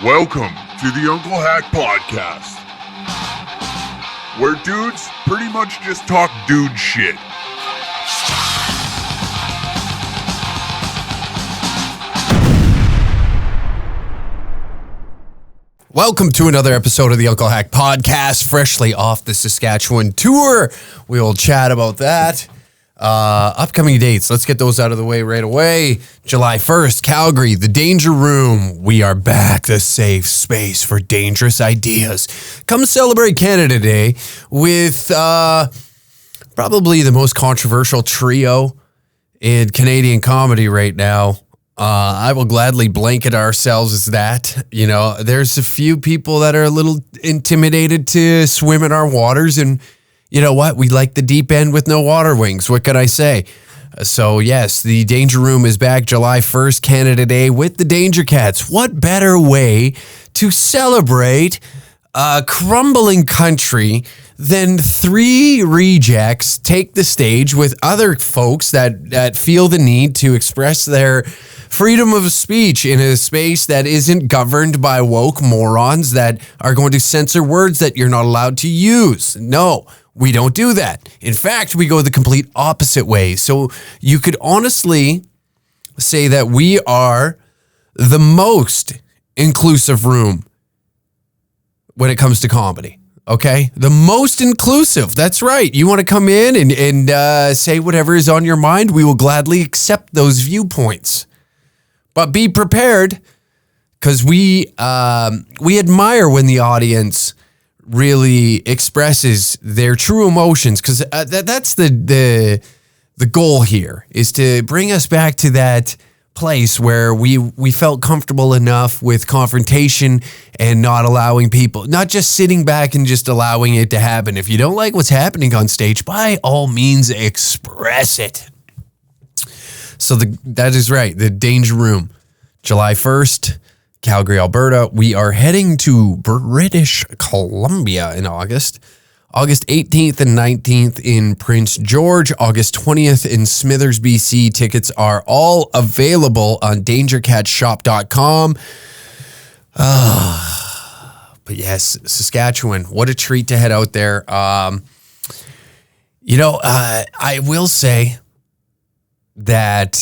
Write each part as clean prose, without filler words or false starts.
Welcome to the Uncle Hack Podcast, where dudes pretty much just talk dude shit. Welcome to another episode of the Uncle Hack Podcast, freshly off the Saskatchewan tour. We'll chat about that. Upcoming dates, let's get those out of the way right away. July 1st, Calgary, the Danger Room. We are back, the safe space for dangerous ideas. Come celebrate Canada Day with probably the most controversial trio in Canadian comedy right now. I will gladly blanket ourselves as that. You know, there's a few people that are a little intimidated to swim in our waters, and you know what? We like the deep end with no water wings. What can I say? So yes, the Danger Room is back July 1st, Canada Day, with the Danger Cats. What better way to celebrate a crumbling country than three rejects take the stage with other folks that feel the need to express their freedom of speech in a space that isn't governed by woke morons that are going to censor words that you're not allowed to use. No, we don't do that. In fact, we go the complete opposite way. So you could honestly say that we are the most inclusive room when it comes to comedy. Okay? The most inclusive. That's right. You want to come in and say whatever is on your mind, we will gladly accept those viewpoints. But be prepared, because we admire when the audience really expresses their true emotions, because that's the goal here, is to bring us back to that place where we felt comfortable enough with confrontation and not allowing people, not just sitting back and just allowing it to happen. If you don't like what's happening on stage, by all means express it. So that is right. The Danger Room, July 1st, Calgary, Alberta. We are heading to British Columbia in August. August 18th and 19th in Prince George. August 20th in Smithers, BC. Tickets are all available on dangercatshop.com. But yes, Saskatchewan, what a treat to head out there. I will say that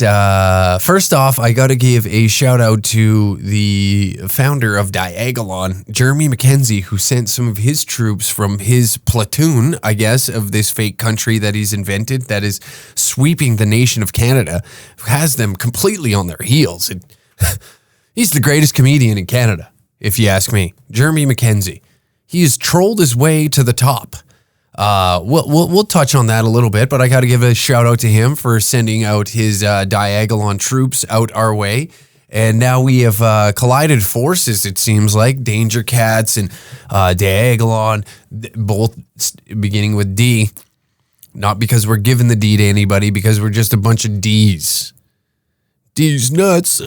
first off, I got to give a shout out to the founder of Diagolon, Jeremy McKenzie, who sent some of his troops from his platoon, I guess, of this fake country that he's invented that is sweeping the nation of Canada, has them completely on their heels. And he's the greatest comedian in Canada, if you ask me. Jeremy McKenzie. He has trolled his way to the top. We'll touch on that a little bit, but I got to give a shout out to him for sending out his Diagolon troops out our way. And now we have collided forces, it seems like. Danger Cats and Diagolon, both beginning with D. Not because we're giving the D to anybody, because we're just a bunch of D's. D's nuts.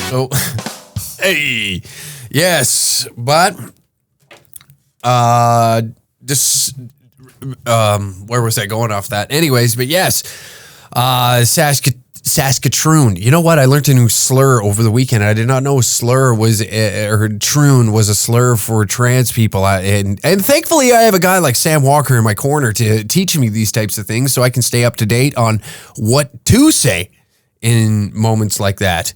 So, hey, yes, but where was I going off that? Anyways, but yes, Saskatchewan. You know what? I learned a new slur over the weekend. I did not know slur was, or troon was a slur for trans people. And thankfully I have a guy like Sam Walker in my corner to teach me these types of things so I can stay up to date on what to say in moments like that.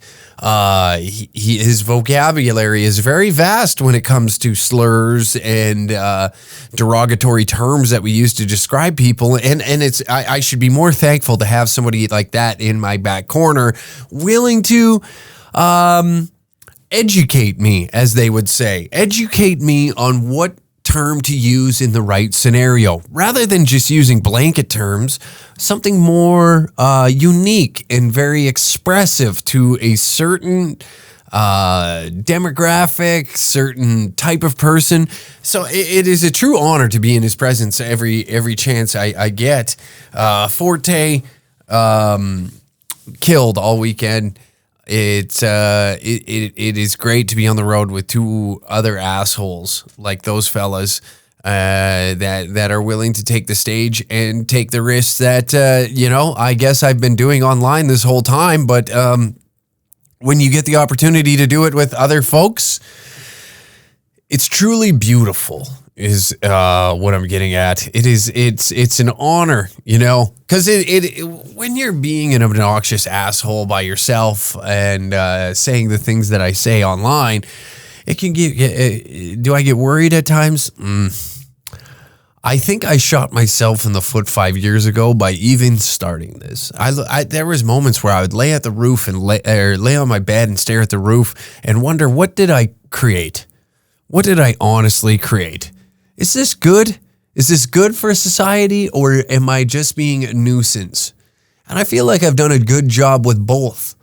His vocabulary is very vast when it comes to slurs and derogatory terms that we use to describe people. And I should be more thankful to have somebody like that in my back corner, willing to educate me, as they would say. Educate me on what term to use in the right scenario, rather than just using blanket terms, something more unique and very expressive to a certain demographic, certain type of person. So it is a true honor to be in his presence every chance I get. Forte killed all weekend. It is great to be on the road with two other assholes like those fellas that are willing to take the stage and take the risks that I guess I've been doing online this whole time, but when you get the opportunity to do it with other folks, it's truly beautiful is what I'm getting at. It's an honor, because when you're being an obnoxious asshole by yourself and saying the things that I say online, it can do I get worried at times? I think I shot myself in the foot 5 years ago by even starting this. There was moments where I would lay at the roof and lay on my bed and stare at the roof and wonder, what did I create? What did I honestly create? Is this good? Is this good for society, or am I just being a nuisance? And I feel like I've done a good job with both.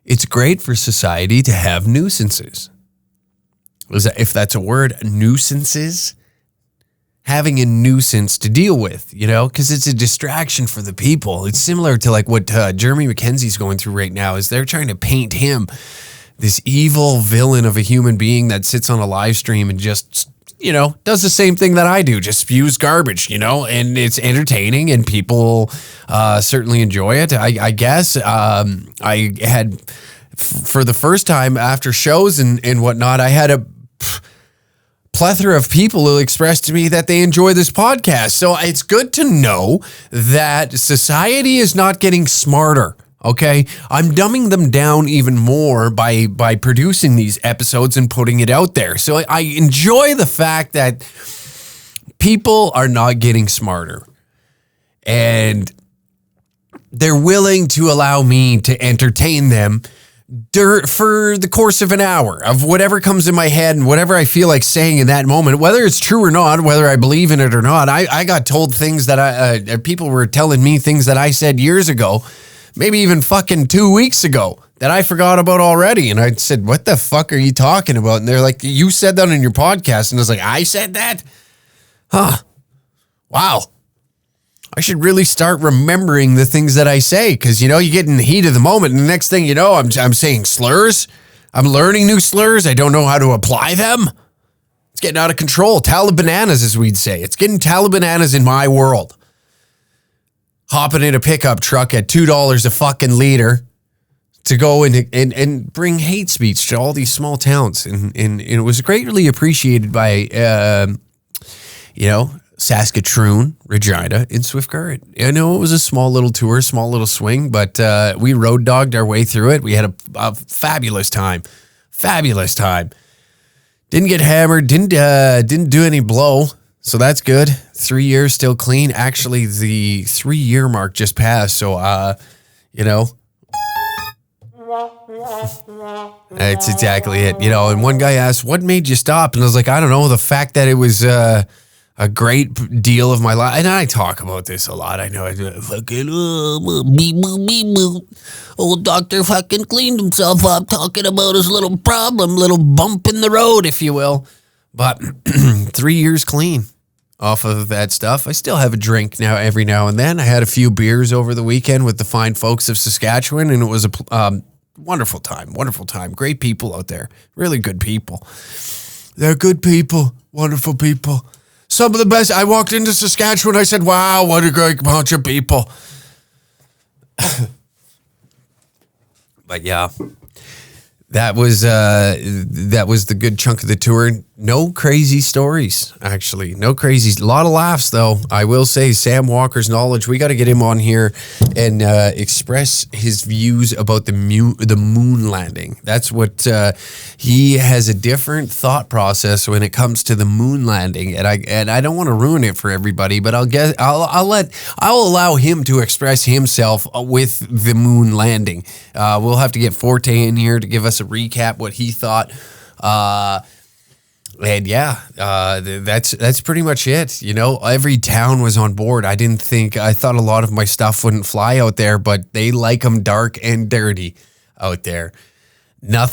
It's great for society to have nuisances. If that's a word, nuisances? Having a nuisance to deal with, because it's a distraction for the people. It's similar to like what Jeremy McKenzie's going through right now, is they're trying to paint him, this evil villain of a human being that sits on a live stream and just, does the same thing that I do, just spews garbage, and it's entertaining and people certainly enjoy it. I guess I had, for the first time after shows and whatnot, I had a plethora of people who expressed to me that they enjoy this podcast. So it's good to know that society is not getting smarter. Okay, I'm dumbing them down even more by producing these episodes and putting it out there. So I enjoy the fact that people are not getting smarter, and they're willing to allow me to entertain them for the course of an hour of whatever comes in my head and whatever I feel like saying in that moment, whether it's true or not, whether I believe in it or not. I got told things that people were telling me things that I said years ago, maybe even fucking 2 weeks ago, that I forgot about already. And I said, what the fuck are you talking about? And they're like, you said that in your podcast. And I was like, I said that? Huh. Wow. I should really start remembering the things that I say, because, you get in the heat of the moment, and the next thing you know, I'm saying slurs. I'm learning new slurs. I don't know how to apply them. It's getting out of control. Talibananas, as we'd say. It's getting Talibananas in my world. Hopping in a pickup truck at $2 a fucking liter to go and bring hate speech to all these small towns. And it was greatly appreciated by, Saskatchewan, Regina, and Swift Current. I know it was a small little tour, small little swing, but we road dogged our way through it. We had a fabulous time. Fabulous time. Didn't get hammered, didn't do any blow, so that's good. 3 years still clean. Actually, the 3-year mark just passed, so, that's exactly it. And one guy asked, what made you stop? And I was like, I don't know, the fact that it was a great deal of my life. And I talk about this a lot. I know I do. Fucking old doctor fucking cleaned himself up talking about his little problem, little bump in the road, if you will. But 3 years clean off of that stuff. I still have a drink now every now and then. I had a few beers over the weekend with the fine folks of Saskatchewan, and it was a wonderful time. Wonderful time. Great people out there. Really good people. They're good people. Wonderful people. Some of the best. I walked into Saskatchewan. I said, wow, what a great bunch of people. But yeah, that was the good chunk of the tour. No crazy stories, actually. No crazy. A lot of laughs, though. I will say Sam Walker's knowledge. We got to get him on here and express his views about the moon landing. That's what he has a different thought process when it comes to the moon landing, and I don't want to ruin it for everybody, but I'll allow him to express himself with the moon landing. We'll have to get Forte in here to give us a recap what he thought. And yeah, that's pretty much it. Every town was on board. I thought a lot of my stuff wouldn't fly out there, but they like them dark and dirty out there. None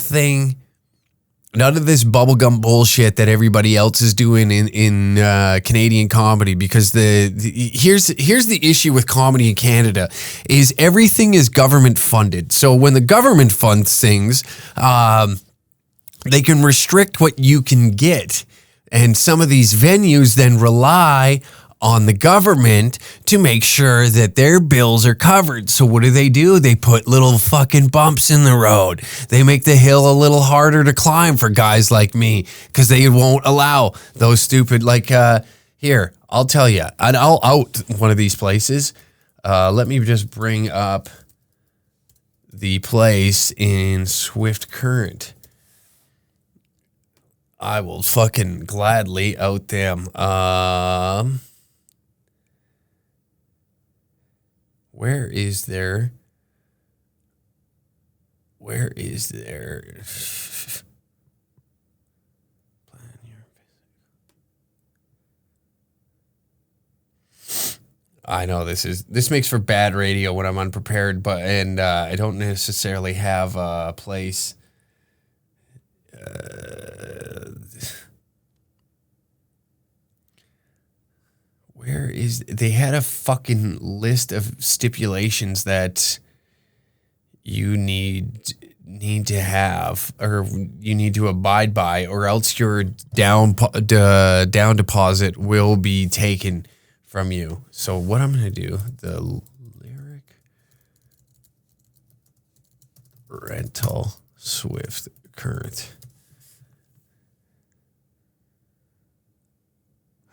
of this bubblegum bullshit that everybody else is doing in Canadian comedy, because here's the issue with comedy in Canada is everything is government funded. So when the government funds things, they can restrict what you can get. And some of these venues then rely on the government to make sure that their bills are covered. So what do? They put little fucking bumps in the road. They make the hill a little harder to climb for guys like me because they won't allow those stupid, here, I'll tell you, and I'll out one of these places. Let me just bring up the place in Swift Current. I will fucking gladly out them. Where is there? I know this makes for bad radio when I'm unprepared, and I don't necessarily have a place. They had a fucking list of stipulations that you need to have, or you need to abide by, or else your down deposit will be taken from you. So what I'm going to do, the Lyric rental Swift Current.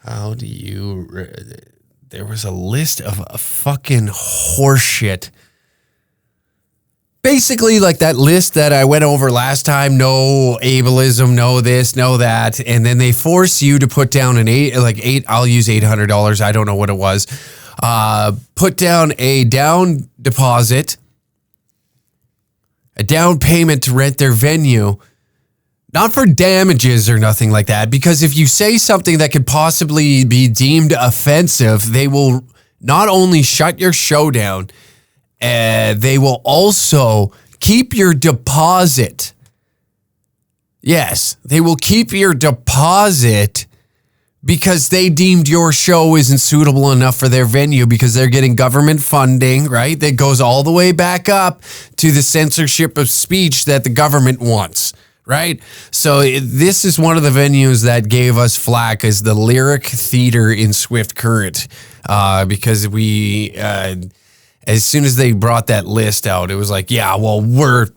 How do you... There was a list of a fucking horseshit. Basically, like that list that I went over last time, no ableism, no this, no that, and then they force you to put down I'll use $800, I don't know what it was. Put down a down deposit, a down payment to rent their venue, not for damages or nothing like that, because if you say something that could possibly be deemed offensive, they will not only shut your show down, they will also keep your deposit. Yes, they will keep your deposit because they deemed your show isn't suitable enough for their venue because they're getting government funding, right? That goes all the way back up to the censorship of speech that the government wants. Right? So this is one of the venues that gave us flack, is the Lyric Theater in Swift Current, because we, as soon as they brought that list out, it was like, yeah, well, we're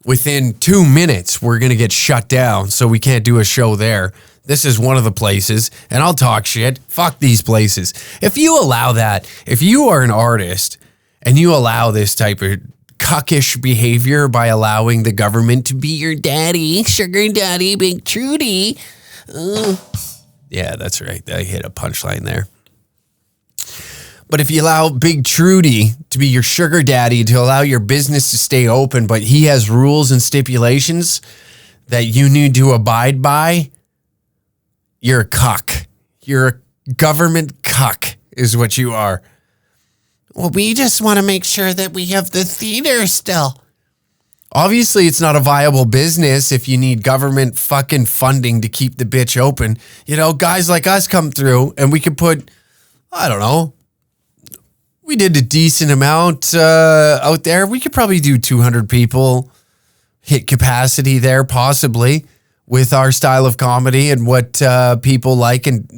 within 2 minutes, we're going to get shut down, so we can't do a show there. This is one of the places, and I'll talk shit. Fuck these places. If you allow that, if you are an artist and you allow this type of cuckish behavior by allowing the government to be your daddy, sugar daddy, Big Trudy. Yeah, that's right. I hit a punchline there. But if you allow Big Trudy to be your sugar daddy, to allow your business to stay open, but he has rules and stipulations that you need to abide by, you're a cuck. You're a government cuck is what you are. Well, we just want to make sure that we have the theater still. Obviously, it's not a viable business if you need government fucking funding to keep the bitch open. You know, guys like us come through and we could put, I don't know, we did a decent amount out there. We could probably do 200 people, hit capacity there possibly with our style of comedy and what people like and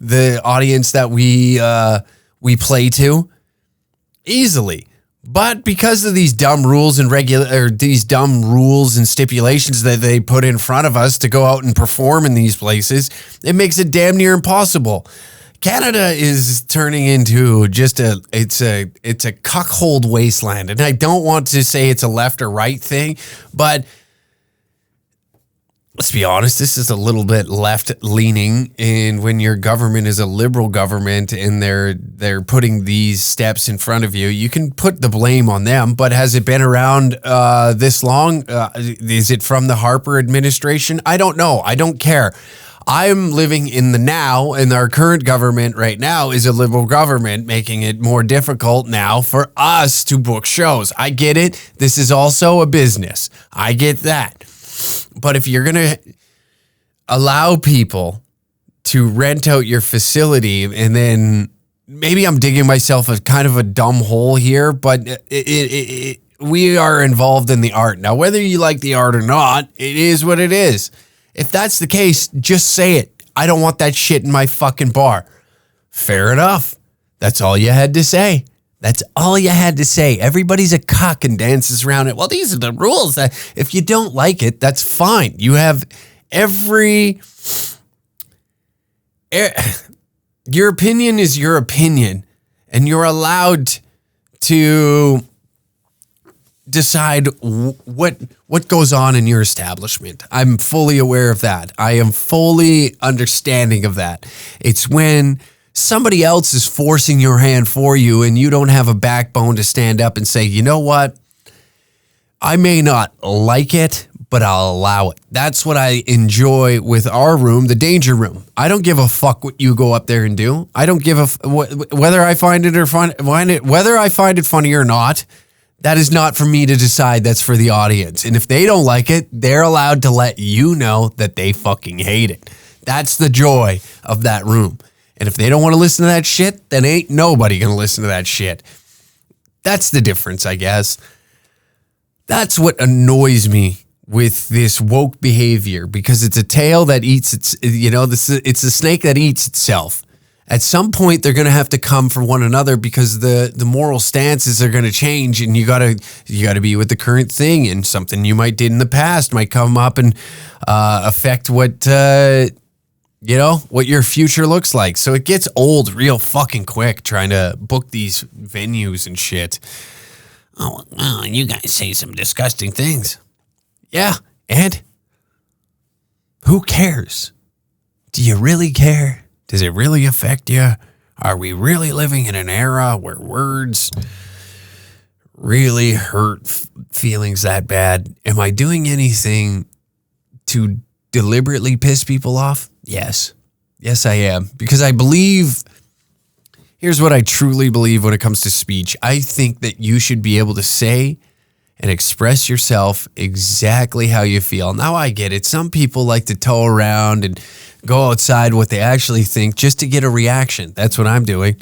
the audience that we play to easily. But because of these dumb rules and these dumb rules and stipulations that they put in front of us to go out and perform in these places, it makes it damn near impossible. Canada is turning into just it's a cuckold wasteland. And I don't want to say it's a left or right thing, but let's be honest, this is a little bit left-leaning, and when your government is a liberal government and they're putting these steps in front of you, you can put the blame on them. But has it been around this long? Is it from the Harper administration? I don't know. I don't care. I'm living in the now, and our current government right now is a liberal government, making it more difficult now for us to book shows. I get it. This is also a business. I get that. But if you're going to allow people to rent out your facility, and then maybe I'm digging myself a kind of a dumb hole here, but we are involved in the art. Now, whether you like the art or not, it is what it is. If that's the case, just say it. I don't want that shit in my fucking bar. Fair enough. That's all you had to say. That's all you had to say. Everybody's a cuck and dances around it. Well, these are the rules. If you don't like it, that's fine. You have your opinion is your opinion, and you're allowed to decide what goes on in your establishment. I'm fully aware of that. I am fully understanding of that. It's when somebody else is forcing your hand for you and you don't have a backbone to stand up and say, you know what? I may not like it, but I'll allow it. That's what I enjoy with our room, the danger room. I don't give a fuck what you go up there and do. I don't give whether I find it funny or not. That is not for me to decide. That's for the audience. And if they don't like it, they're allowed to let you know that they fucking hate it. That's the joy of that room. And if they don't want to listen to that shit, then ain't nobody going to listen to that shit. That's the difference, I guess. That's what annoys me with this woke behavior, because it's a tail that eats its, it's a snake that eats itself. At some point, they're going to have to come for one another, because the moral stances are going to change, and you gotta be with the current thing, and something you might did in the past might come up and affect what your future looks like. So it gets old real fucking quick trying to book these venues and shit. Oh, well, you guys say some disgusting things. Yeah, and who cares? Do you really care? Does it really affect you? Are we really living in an era where words really hurt feelings that bad? Am I doing anything to deliberately piss people off? Yes. Yes, I am. Because I believe, here's what I truly believe when it comes to speech. I think that you should be able to say and express yourself exactly how you feel. Now, I get it. Some people like to toe around and go outside what they actually think just to get a reaction. That's what I'm doing,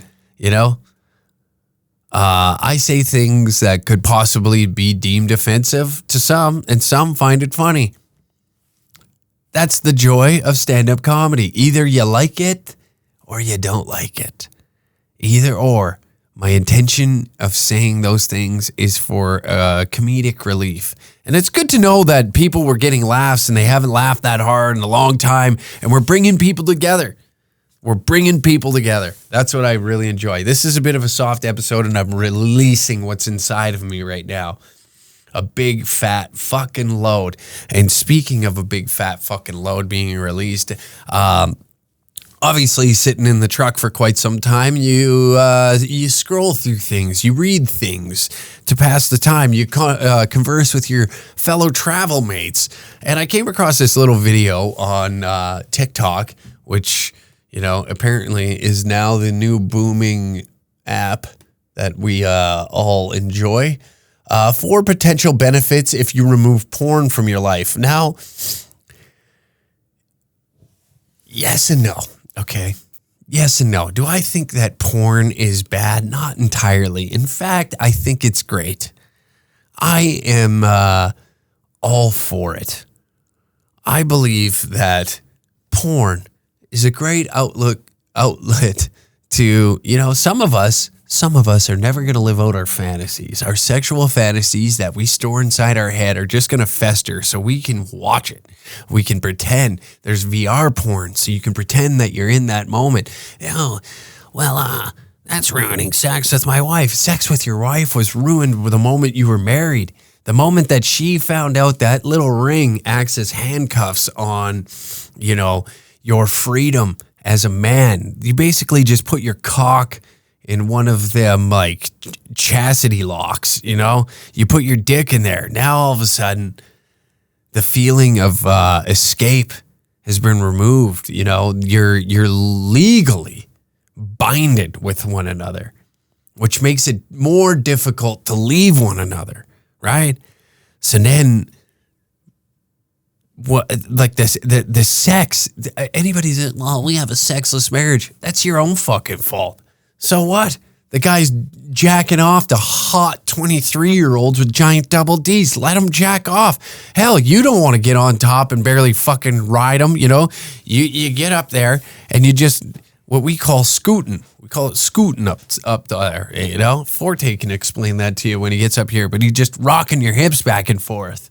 I say things that could possibly be deemed offensive to some, and some find it funny. That's the joy of stand-up comedy. Either you like it or you don't like it. Either or. My intention of saying those things is for comedic relief. And it's good to know that people were getting laughs and they haven't laughed that hard in a long time. And we're bringing people together. We're bringing people together. That's what I really enjoy. This is a bit of a soft episode, and I'm releasing what's inside of me right now. A big fat fucking load. And speaking of a big fat fucking load being released, obviously, sitting in the truck for quite some time, you scroll through things, you read things to pass the time, you converse with your fellow travel mates. And I came across this little video on TikTok, which, apparently is now the new booming app that we all enjoy. 4 potential benefits if you remove porn from your life. Now, yes and no. Okay. Yes and no. Do I think that porn is bad? Not entirely. In fact, I think it's great. I am all for it. I believe that porn is a great outlet to, some of us are never going to live out our fantasies. Our sexual fantasies that we store inside our head are just going to fester so we can watch it. We can pretend. There's VR porn, so you can pretend that you're in that moment. That's ruining sex with my wife. Sex with your wife was ruined the moment you were married. The moment that she found out that little ring acts as handcuffs on, your freedom as a man. You basically just put your cock in one of them, like, chastity locks, You put your dick in there. Now, all of a sudden, the feeling of escape has been removed. You're legally binded with one another, which makes it more difficult to leave one another, right? So then, what, like this, the sex, anybody's, well, we have a sexless marriage. That's your own fucking fault. So what? The guy's jacking off to hot 23-year-olds with giant double Ds. Let them jack off. Hell, you don't want to get on top and barely fucking ride them, you know? You get up there and you just, what we call scooting. We call it scooting up there, you know? Forte can explain that to you when he gets up here, but he's just rocking your hips back and forth.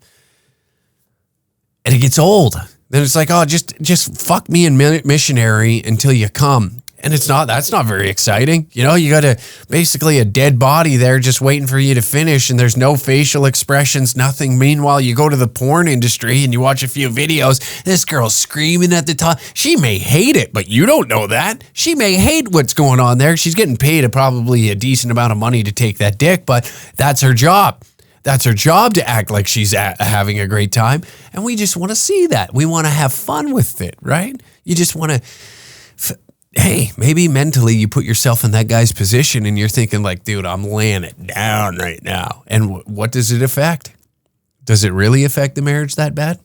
And it gets old. Then it's like, oh, just fuck me and missionary until you come. And that's not very exciting. You know, you got basically a dead body there just waiting for you to finish, and there's no facial expressions, nothing. Meanwhile, you go to the porn industry and you watch a few videos. This girl's screaming at the top. She may hate it, but you don't know that. She may hate what's going on there. She's getting paid probably a decent amount of money to take that dick, but that's her job. That's her job, to act like she's having a great time. And we just want to see that. We want to have fun with it, right? You just want to... Hey, maybe mentally you put yourself in that guy's position and you're thinking like, dude, I'm laying it down right now. And what does it affect? Does it really affect the marriage that bad?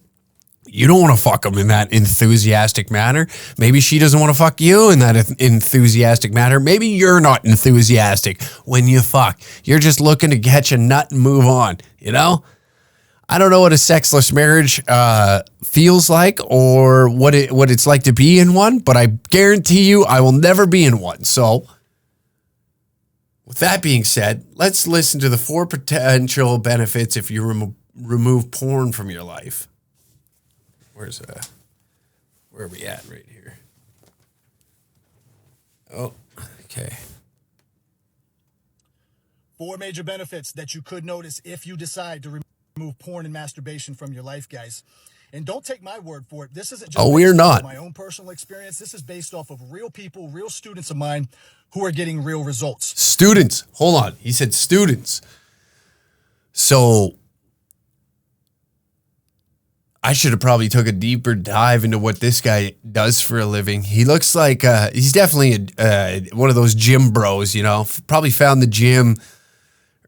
You don't want to fuck him in that enthusiastic manner. Maybe she doesn't want to fuck you in that enthusiastic manner. Maybe you're not enthusiastic when you fuck. You're just looking to catch a nut and move on, you know? I don't know what a sexless marriage feels like or what it's like to be in one, but I guarantee you I will never be in one. So with that being said, let's listen to the 4 potential benefits if you remove porn from your life. Where are we at right here? Oh, okay. 4 major benefits that you could notice if you decide to remove porn and masturbation from your life, guys. And don't take my word for it. This isn't just we're not. My own personal experience. This is based off of real people, real students of mine who are getting real results. Students. Hold on. He said students. So I should have probably took a deeper dive into what this guy does for a living. He looks like he's definitely one of those gym bros, you know, probably found the gym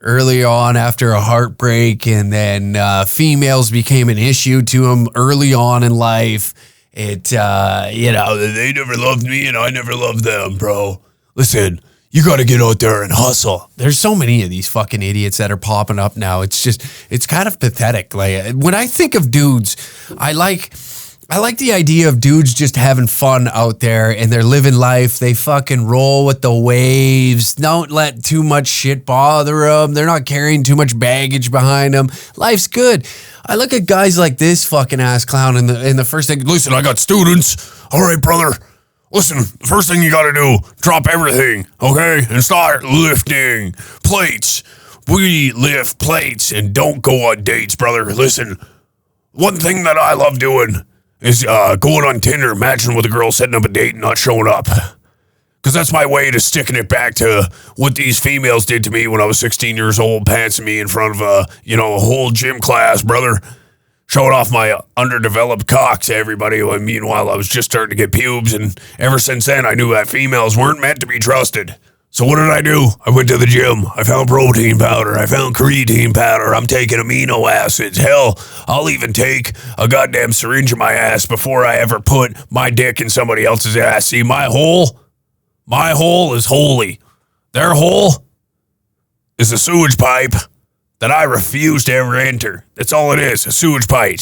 early on after a heartbreak, and then females became an issue to him early on in life. They never loved me and I never loved them, bro. Listen, you got to get out there and hustle. There's so many of these fucking idiots that are popping up now. It's kind of pathetic. Like, when I think of dudes, I like the idea of dudes just having fun out there and they're living life. They fucking roll with the waves. Don't let too much shit bother them. They're not carrying too much baggage behind them. Life's good. I look at guys like this fucking ass clown in the first thing. Listen, I got students. All right, brother. Listen, the first thing you got to do, drop everything, okay? And start lifting plates. We lift plates and don't go on dates, brother. Listen, one thing that I love doing is going on Tinder, matching with a girl, setting up a date, and not showing up. Because that's my way to sticking it back to what these females did to me when I was 16 years old, pantsing me in front of a whole gym class, brother. Showing off my underdeveloped cock to everybody. When meanwhile, I was just starting to get pubes, and ever since then, I knew that females weren't meant to be trusted. So what did I do? I went to the gym. I found protein powder. I found creatine powder. I'm taking amino acids. Hell, I'll even take a goddamn syringe in my ass before I ever put my dick in somebody else's ass. See, my hole is holy. Their hole is a sewage pipe that I refuse to ever enter. That's all it is, a sewage pipe.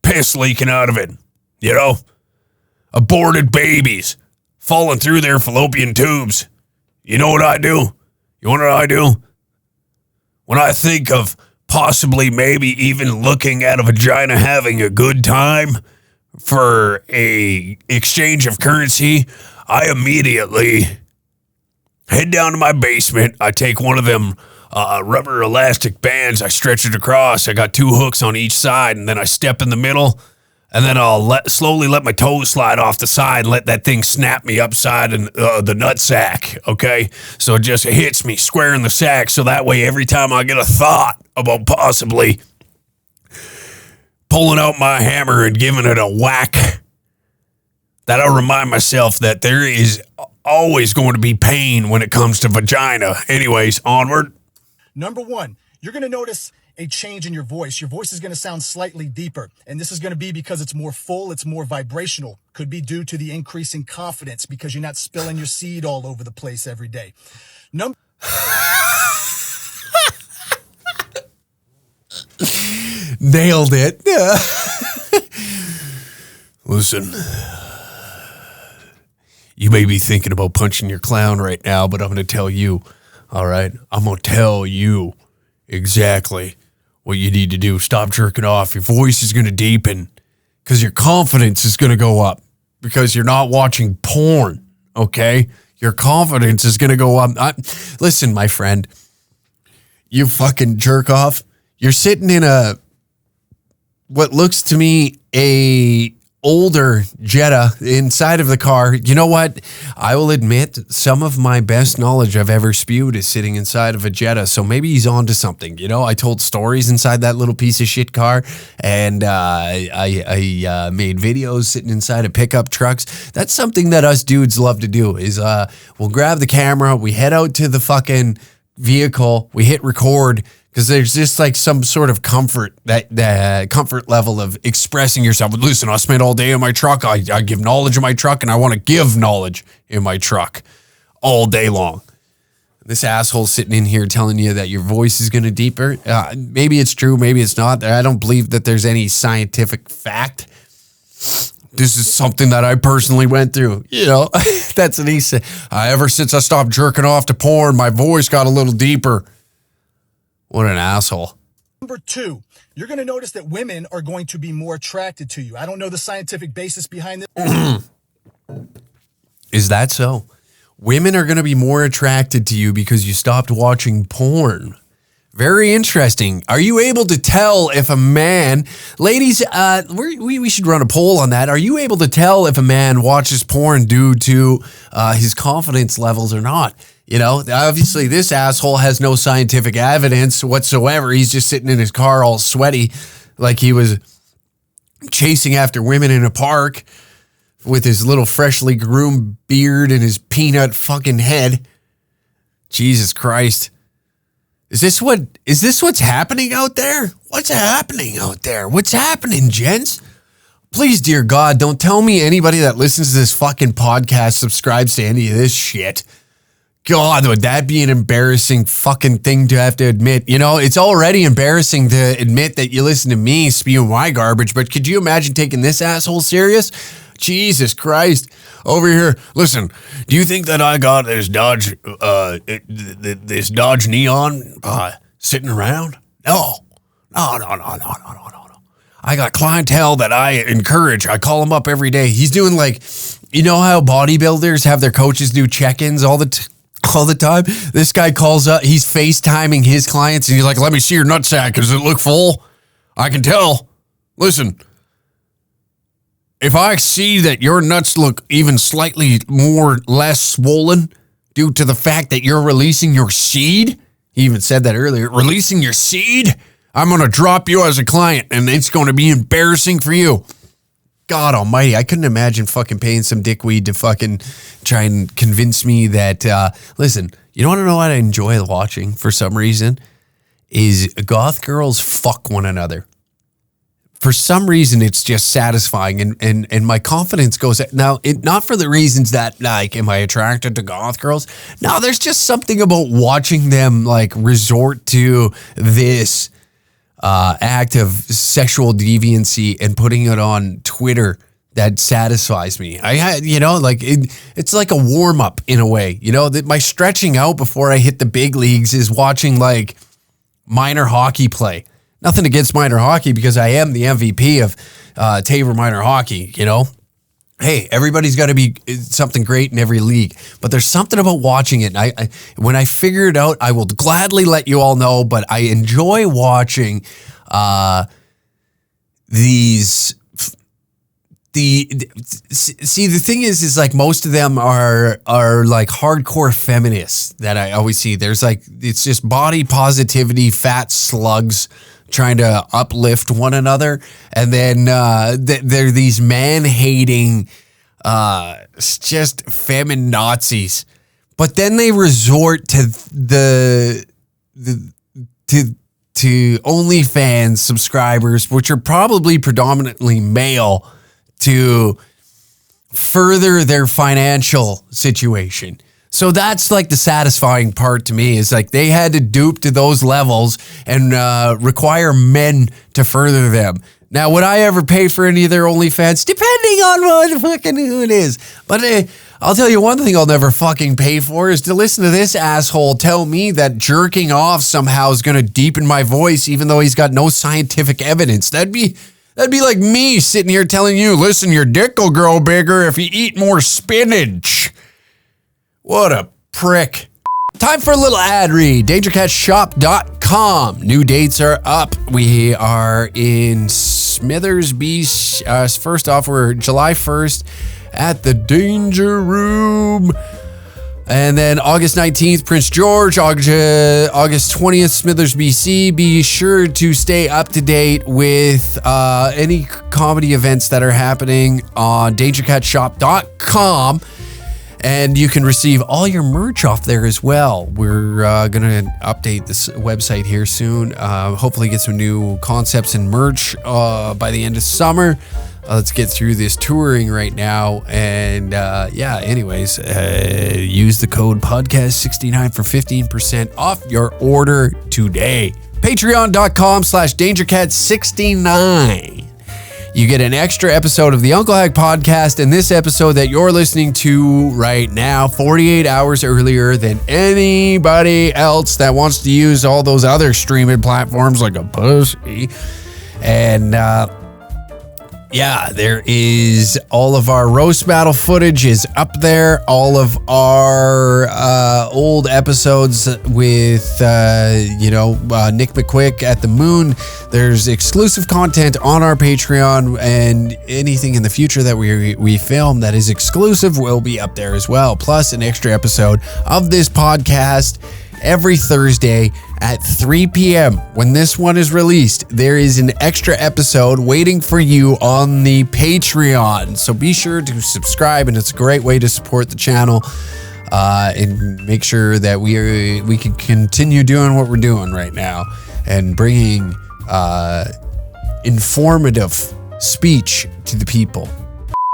Piss leaking out of it, you know? Aborted babies falling through their fallopian tubes. You know what I do? You want to know what I do? When I think of possibly maybe even looking at a vagina having a good time for a exchange of currency, I immediately head down to my basement. I take one of them rubber elastic bands. I stretch it across. I got 2 hooks on each side, and then I step in the middle, and then I'll slowly let my toes slide off the side and let that thing snap me upside in the nut sack, okay? So it just hits me square in the sack, so that way every time I get a thought about possibly pulling out my hammer and giving it a whack, that I'll remind myself that there is always going to be pain when it comes to vagina. Anyways, onward. Number 1, you're going to notice a change in your voice. Your voice is going to sound slightly deeper, and this is going to be because it's more full, it's more vibrational. Could be due to the increase in confidence because you're not spilling your seed all over the place every day. Nailed it. Listen, you may be thinking about punching your clown right now, but I'm going to tell you, all right? I'm going to tell you exactly what you need to do. Stop jerking off. Your voice is going to deepen because your confidence is going to go up because you're not watching porn, okay? Your confidence is going to go up. Listen, my friend, you fucking jerk off. You're sitting in what looks to me a older Jetta inside of the car. You know what? I will admit some of my best knowledge I've ever spewed is sitting inside of a Jetta. So maybe he's on to something. You know, I told stories inside that little piece of shit car, and I made videos sitting inside of pickup trucks. That's something that us dudes love to do is we'll grab the camera, we head out to the fucking vehicle, we hit record, because there's just like some sort of comfort, that comfort level of expressing yourself. Listen, I spent all day in my truck. I give knowledge in my truck, and I want to give knowledge in my truck all day long. This asshole sitting in here telling you that your voice is going to deeper. Maybe it's true. Maybe it's not. I don't believe that there's any scientific fact. This is something that I personally went through. You know, that's what he said. Ever since I stopped jerking off to porn, my voice got a little deeper. What an asshole. Number 2, you're going to notice that women are going to be more attracted to you. I don't know the scientific basis behind this. Is that so? Women are going to be more attracted to you because you stopped watching porn. Very interesting. Are you able to tell if a man, ladies, we should run a poll on that. Are you able to tell if a man watches porn due to his confidence levels or not? You know, obviously this asshole has no scientific evidence whatsoever. He's just sitting in his car all sweaty like he was chasing after women in a park with his little freshly groomed beard and his peanut fucking head. Jesus Christ. Is this what's happening out there? What's happening out there? What's happening, gents? Please, dear God, don't tell me anybody that listens to this fucking podcast subscribes to any of this shit. God, would that be an embarrassing fucking thing to have to admit? You know, it's already embarrassing to admit that you listen to me spew my garbage, but could you imagine taking this asshole serious? Jesus Christ. Over here, listen, do you think that I got this Dodge Neon sitting around? No. I got clientele that I encourage. I call him up every day. He's doing like, you know how bodybuilders have their coaches do check-ins all the time? This guy calls up, he's FaceTiming his clients, and he's like, let me see your nutsack. Does it look full? I can tell. Listen, if I see that your nuts look even slightly less swollen due to the fact that you're releasing your seed, he even said that earlier, releasing your seed, I'm going to drop you as a client, and it's going to be embarrassing for you. God almighty, I couldn't imagine fucking paying some dickweed to fucking try and convince me that, listen, you want to know what I enjoy watching for some reason? Is goth girls fuck one another. For some reason, it's just satisfying, and my confidence goes now. Not for the reasons that, like, am I attracted to goth girls? No, there's just something about watching them like resort to this act of sexual deviancy and putting it on Twitter that satisfies me. It's like a warm up in a way. You know, that my stretching out before I hit the big leagues is watching like minor hockey play. Nothing against minor hockey because I am the MVP of Tabor minor hockey, you know. Hey, everybody's got to be something great in every league, but there's something about watching it. And when I figure it out, I will gladly let you all know, but I enjoy watching the thing is like most of them are like hardcore feminists that I always see. There's like, it's just body positivity, fat slugs trying to uplift one another. And then they're these man-hating, just femin Nazis. But then they resort to to OnlyFans subscribers, which are probably predominantly male, to further their financial situation. So that's like the satisfying part to me, is like they had to dupe to those levels and require men to further them. Now, would I ever pay for any of their OnlyFans? Depending on what fucking who it is. But I'll tell you one thing I'll never fucking pay for is to listen to this asshole tell me that jerking off somehow is going to deepen my voice, even though he's got no scientific evidence. That'd be like me sitting here telling you, listen, your dick will grow bigger if you eat more spinach. What a prick. Time for a little ad read. DangerCatShop.com. New dates are up. We are in Smithers Beach. First off, we're July 1st at the Danger Room. And then August 19th, Prince George. August 20th, Smithers, BC. Be sure to stay up to date with any comedy events that are happening on DangerCatShop.com. And you can receive all your merch off there as well. We're going to update this website here soon. Hopefully get some new concepts and merch by the end of summer. Let's get through this touring right now. And anyways, use the code podcast69 for 15% off your order today. Patreon.com/DangerCat69. You get an extra episode of the Uncle Hack podcast, and this episode that you're listening to right now, 48 hours earlier than anybody else that wants to use all those other streaming platforms like a pussy. And there is all of our roast battle footage is up there. All of our old episodes with, Nick McQuick at the Moon. There's exclusive content on our Patreon, and anything in the future that we film that is exclusive will be up there as well. Plus an extra episode of this podcast every Thursday at 3 p.m. When this one is released, there is an extra episode waiting for you on the Patreon. So be sure to subscribe, and it's a great way to support the channel and make sure that we can continue doing what we're doing right now and bringing informative speech to the people.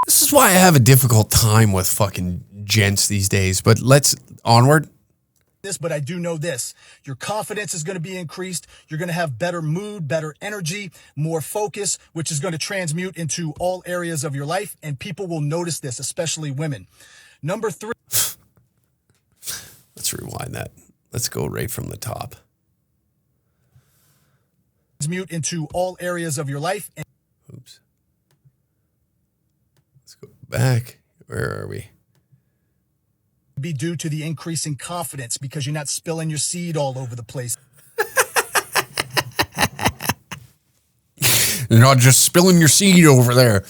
This is why I have a difficult time with fucking gents these days, but let's onward. But I do know this. Your confidence is going to be increased. You're going to have better mood, better energy, more focus, which is going to transmute into all areas of your life. And people will notice this, especially women. Number 3. Let's rewind that. Let's go right from the top. Transmute into all areas of your life. Oops. Let's go back. Where are we? Be due to the increase in confidence because you're not spilling your seed all over the place. You're not just spilling your seed over there,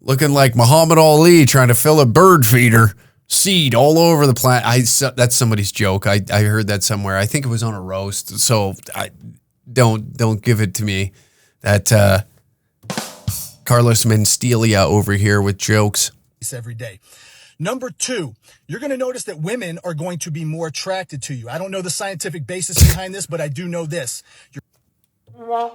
looking like Muhammad Ali trying to fill a bird feeder. Seed all over the planet. That's somebody's joke. I heard that somewhere. I think it was on a roast. So don't give it to me. That Carlos Mencia over here with jokes every day. Number 2, you're going to notice that women are going to be more attracted to you. I don't know the scientific basis behind this, but I do know this. Your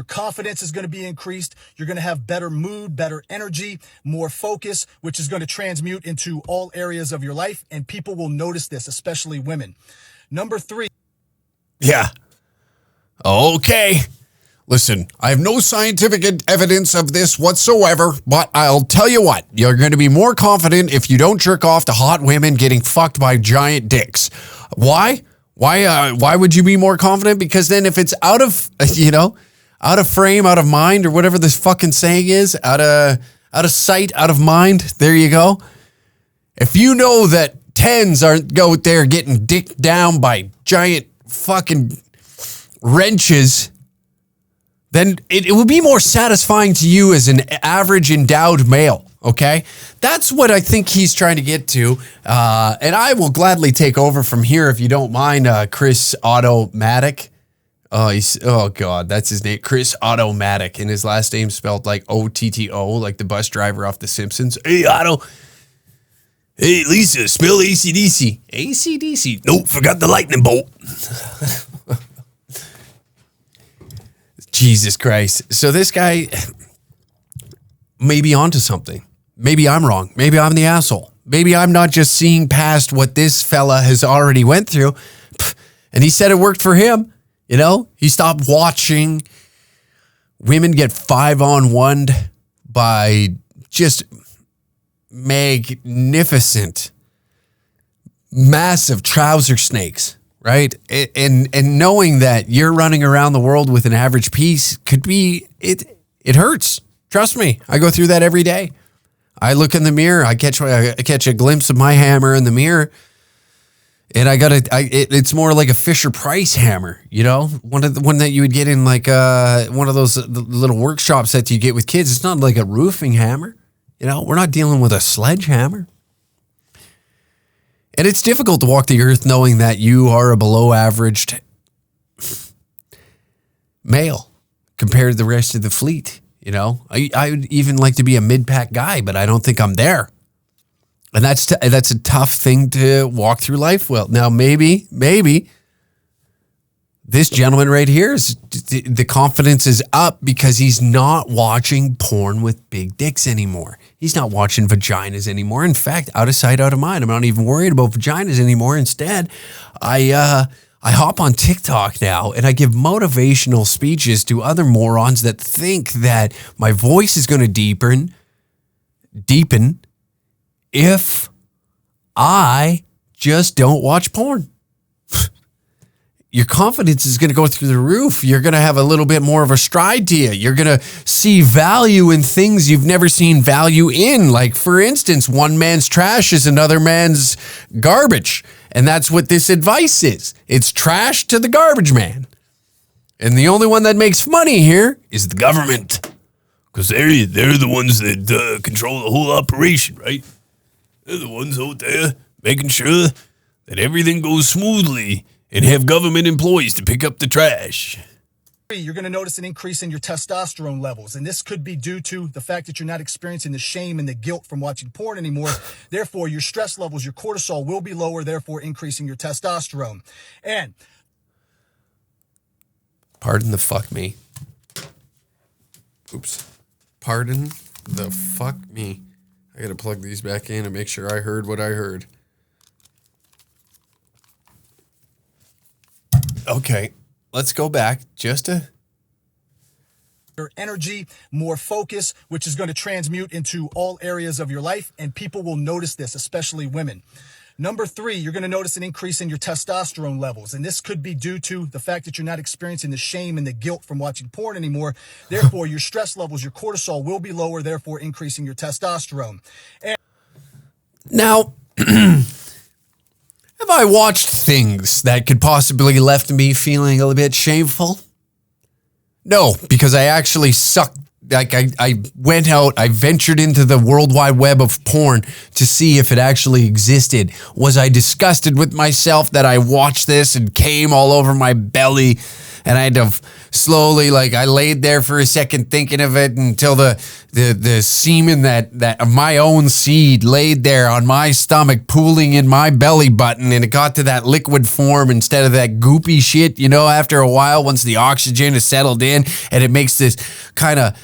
confidence is going to be increased. You're going to have better mood, better energy, more focus, which is going to transmute into all areas of your life. And people will notice this, especially women. Number 3. Yeah. Okay. Listen, I have no scientific evidence of this whatsoever, but I'll tell you what, you're going to be more confident if you don't jerk off to hot women getting fucked by giant dicks. Why? Why would you be more confident? Because then if it's out of frame, out of mind, or whatever this fucking saying is, out of sight, out of mind, there you go. If you know that 10s aren't out there getting dicked down by giant fucking wrenches, then it will be more satisfying to you as an average endowed male, okay? That's what I think he's trying to get to. And I will gladly take over from here if you don't mind, Chris Automatic. Oh, God, that's his name, Chris Automatic. And his last name spelled like O-T-T-O, like the bus driver off The Simpsons. Hey, Otto. Hey, Lisa, smell AC/DC. AC/DC. Nope, forgot the lightning bolt. Jesus Christ. So this guy may be onto something. Maybe I'm wrong. Maybe I'm the asshole. Maybe I'm not just seeing past what this fella has already went through. And he said it worked for him. You know, he stopped watching women get 5-on-1'd by just magnificent, massive trouser snakes, right? And knowing that you're running around the world with an average piece could be, it hurts. Trust me, I go through that every day. I look in the mirror, I catch a glimpse of my hammer in the mirror, and it's more like a Fisher Price hammer, you know, one that you would get in like one of those little workshops that you get with kids. It's not like a roofing hammer, you know. We're not dealing with a sledgehammer, and it's difficult to walk the earth knowing that you are a below-averaged male compared to the rest of the fleet. You know, I would even like to be a mid-pack guy, but I don't think I'm there. And that's a tough thing to walk through life with. Now, maybe this gentleman right here is the confidence is up because he's not watching porn with big dicks anymore. He's not watching vaginas anymore. In fact, out of sight, out of mind. I'm not even worried about vaginas anymore. Instead, I hop on TikTok now and I give motivational speeches to other morons that think that my voice is going to deepen if I just don't watch porn. Your confidence is going to go through the roof. You're going to have a little bit more of a stride to you. You're going to see value in things you've never seen value in. Like, for instance, one man's trash is another man's garbage. And that's what this advice is. It's trash to the garbage man. And the only one that makes money here is the government. Because they're the ones that control the whole operation, right? They're the ones out there making sure that everything goes smoothly and have government employees to pick up the trash. You're going to notice an increase in your testosterone levels, and this could be due to the fact that you're not experiencing the shame and the guilt from watching porn anymore. Therefore, your stress levels, your cortisol will be lower, therefore increasing your testosterone. And pardon the fuck me. Oops. Pardon the fuck me. I got to plug these back in and make sure I heard what I heard. Okay, let's go back just a... your energy, more focus, which is going to transmute into all areas of your life, and people will notice this, especially women. Number 3, you're going to notice an increase in your testosterone levels, and this could be due to the fact that you're not experiencing the shame and the guilt from watching porn anymore. Therefore, your stress levels, your cortisol will be lower, therefore increasing your testosterone. And now, have I watched things that could possibly left me feeling a little bit shameful? No, because I actually sucked. Like I went out, I ventured into the World Wide Web of porn to see if it actually existed. Was I disgusted with myself that I watched this and came all over my belly? And I had to slowly, like, I laid there for a second thinking of it until the semen that of my own seed laid there on my stomach, pooling in my belly button, and it got to that liquid form instead of that goopy shit, you know, after a while, once the oxygen is settled in, and it makes this kind of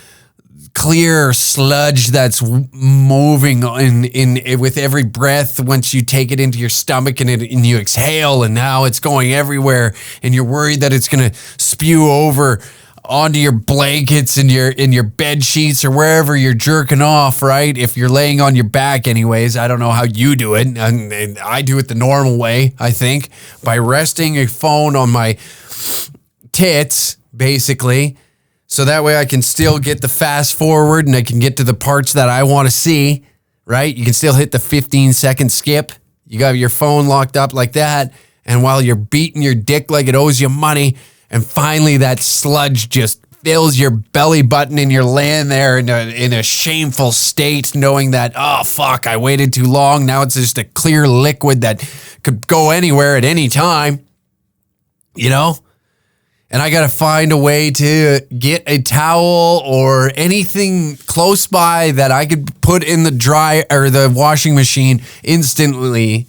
clear sludge that's moving in with every breath once you take it into your stomach and you exhale, and now it's going everywhere, and you're worried that it's going to spew over onto your blankets and your bed sheets or wherever you're jerking off, right? If you're laying on your back anyways. I don't know how you do it, and I do it the normal way, I think, by resting a phone on my tits, basically. So that way I can still get the fast forward and I can get to the parts that I want to see, right? You can still hit the 15-second skip. You got your phone locked up like that. And while you're beating your dick like it owes you money, and finally that sludge just fills your belly button and you're laying there in a shameful state, knowing that, oh, fuck, I waited too long. Now it's just a clear liquid that could go anywhere at any time, you know? and I got to find a way to get a towel or anything close by that I could put in the the washing machine instantly,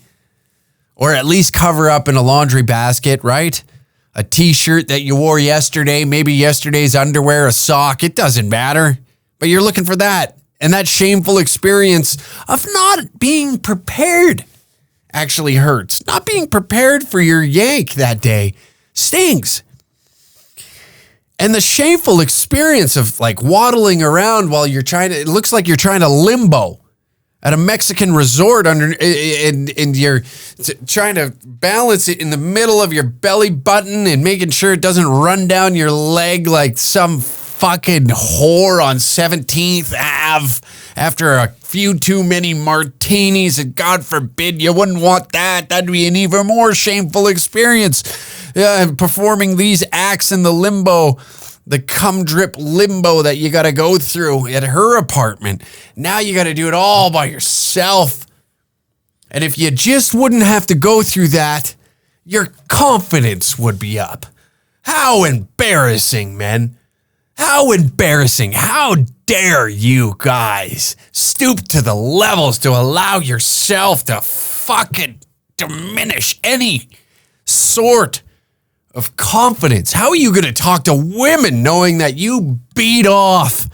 or at least cover up in a laundry basket, right? A t-shirt that you wore yesterday, maybe yesterday's underwear, a sock, it doesn't matter. But you're looking for that. And that shameful experience of not being prepared actually hurts. Not being prepared for your yank that day stings. And the shameful experience of like waddling around while it looks like you're trying to limbo at a Mexican resort and you're trying to balance it in the middle of your belly button and making sure it doesn't run down your leg like some fucking whore on 17th Ave after a few too many martinis, and God forbid you wouldn't want that. That'd be an even more shameful experience. Performing these acts in the limbo, the cum drip limbo that you got to go through at her apartment. Now you got to do it all by yourself. And if you just wouldn't have to go through that, your confidence would be up. How embarrassing, men. How embarrassing. How dare you guys stoop to the levels to allow yourself to fucking diminish any sort of confidence? How are you going to talk to women knowing that you beat off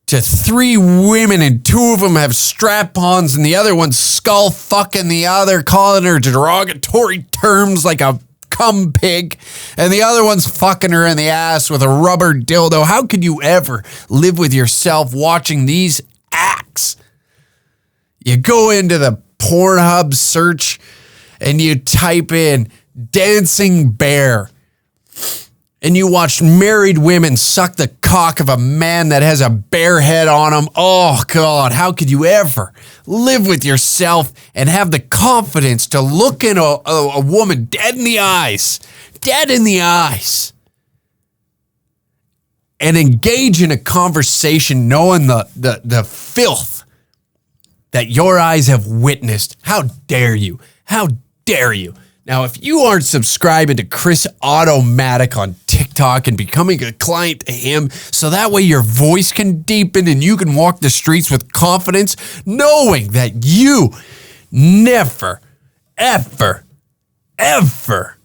to 3 women and 2 of them have strap-ons and the other one's skull fucking the other, calling her derogatory terms like a cum pig, and the other one's fucking her in the ass with a rubber dildo? How could you ever live with yourself watching these acts? You go into the Pornhub search and you type in dancing bear, and you watch married women suck the cock of a man that has a bear head on him. Oh, God, how could you ever live with yourself and have the confidence to look in a woman dead in the eyes, and engage in a conversation knowing the filth that your eyes have witnessed? How dare you? How dare you? Now, if you aren't subscribing to Chris Automatic on TikTok and becoming a client to him so that way your voice can deepen and you can walk the streets with confidence, knowing that you never, ever, ever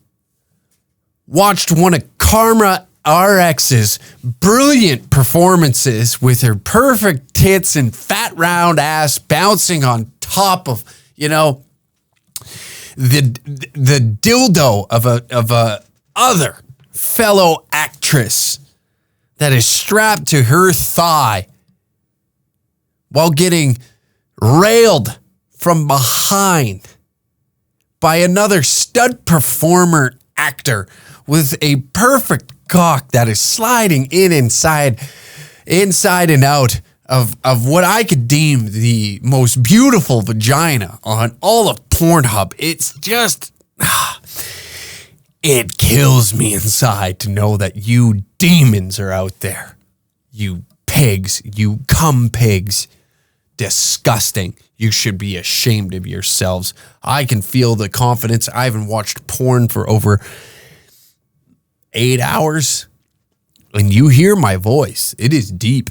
watched one of Karma RX's brilliant performances with her perfect tits and fat round ass bouncing on top of, the dildo of a other fellow actress that is strapped to her thigh while getting railed from behind by another stud performer actor with a perfect cock that is sliding inside and out of what I could deem the most beautiful vagina on all of Pornhub. It's just, it kills me inside to know that you demons are out there. You pigs, you cum pigs. Disgusting. You should be ashamed of yourselves. I can feel the confidence. I haven't watched porn for over 8 hours, and you hear my voice. It is deep.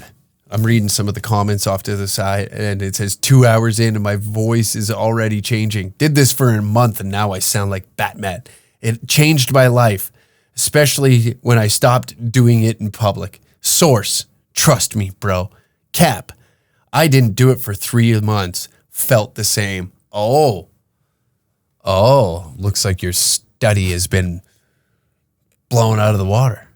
I'm reading some of the comments off to the side, and it says 2 hours in and my voice is already changing. Did this for a month and now I sound like Batman. It changed my life, especially when I stopped doing it in public. Source, trust me, bro. Cap, I didn't do it for 3 months. Felt the same. Oh, looks like your study has been blown out of the water.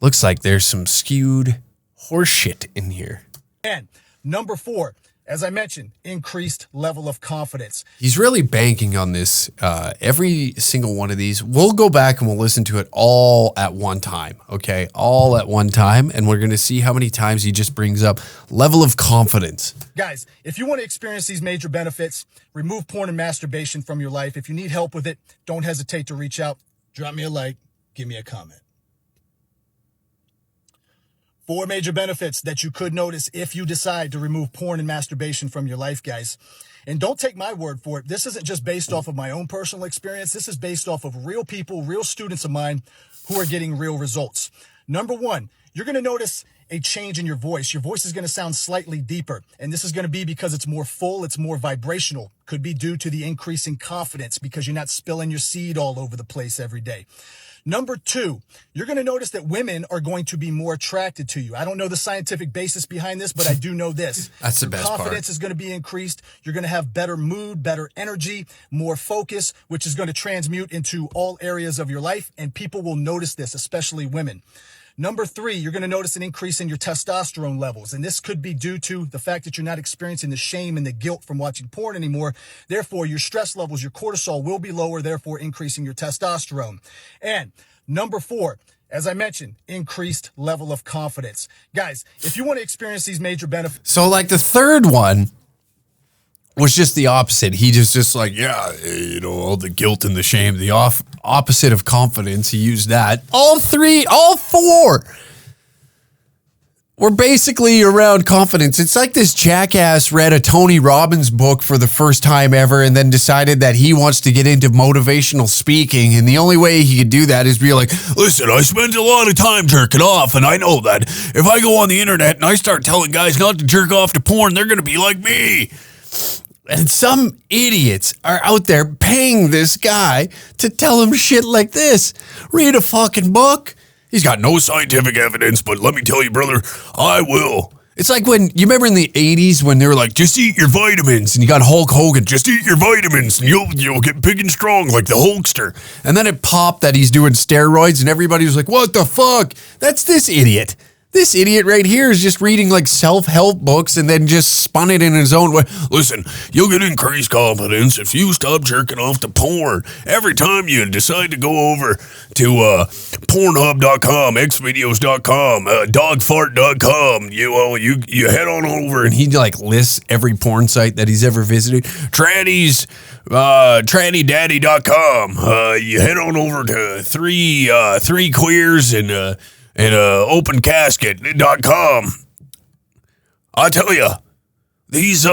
Looks like there's some skewed horseshit in here. And number 4, as I mentioned, increased level of confidence. He's really banking on this. Every single one of these, we'll go back and we'll listen to it all at one time, okay? All at one time, and we're going to see how many times he just brings up level of confidence. Guys, if you want to experience these major benefits, remove porn and masturbation from your life. If you need help with it, don't hesitate to reach out. Drop me a like, give me a comment. 4 major benefits that you could notice if you decide to remove porn and masturbation from your life, guys. And don't take my word for it. This isn't just based off of my own personal experience. This is based off of real people, real students of mine who are getting real results. Number one, you're going to notice a change in your voice. Your voice is going to sound slightly deeper, and this is going to be because it's more full, it's more vibrational. Could be due to the increase in confidence because you're not spilling your seed all over the place every day. Number two, you're going to notice that women are going to be more attracted to you. I don't know the scientific basis behind this, but I do know this. That's the best part. Confidence is going to be increased. You're going to have better mood, better energy, more focus, which is going to transmute into all areas of your life, and people will notice this, especially women. Number three, you're going to notice an increase in your testosterone levels. And this could be due to the fact that you're not experiencing the shame and the guilt from watching porn anymore. Therefore, your stress levels, your cortisol will be lower, therefore increasing your testosterone. And number four, as I mentioned, increased level of confidence. Guys, if you want to experience these major benefits. So like the third one was just the opposite. He just like, yeah, you know, all the guilt and the shame, the opposite of confidence. He used that. All four were basically around confidence. It's like this jackass read a Tony Robbins book for the first time ever and then decided that he wants to get into motivational speaking. And the only way he could do that is be like, listen, I spent a lot of time jerking off, and I know that if I go on the internet and I start telling guys not to jerk off to porn, they're going to be like me. And some idiots are out there paying this guy to tell him shit like this. Read a fucking book. He's got no scientific evidence, but let me tell you, brother, I will. It's like when, you remember in the 80s when they were like, just eat your vitamins, and you got Hulk Hogan, just eat your vitamins, and you'll get big and strong like the Hulkster. And then it popped that he's doing steroids, and everybody was like, what the fuck? That's this idiot. This idiot right here is just reading like self-help books and then just spun it in his own way. Listen, you'll get increased confidence if you stop jerking off to porn. Every time you decide to go over to Pornhub.com, Xvideos.com, Dogfart.com, you head on over, and he like lists every porn site that he's ever visited. TrannyDaddy.com. You head on over to three queers and opencasket.com. I tell you, these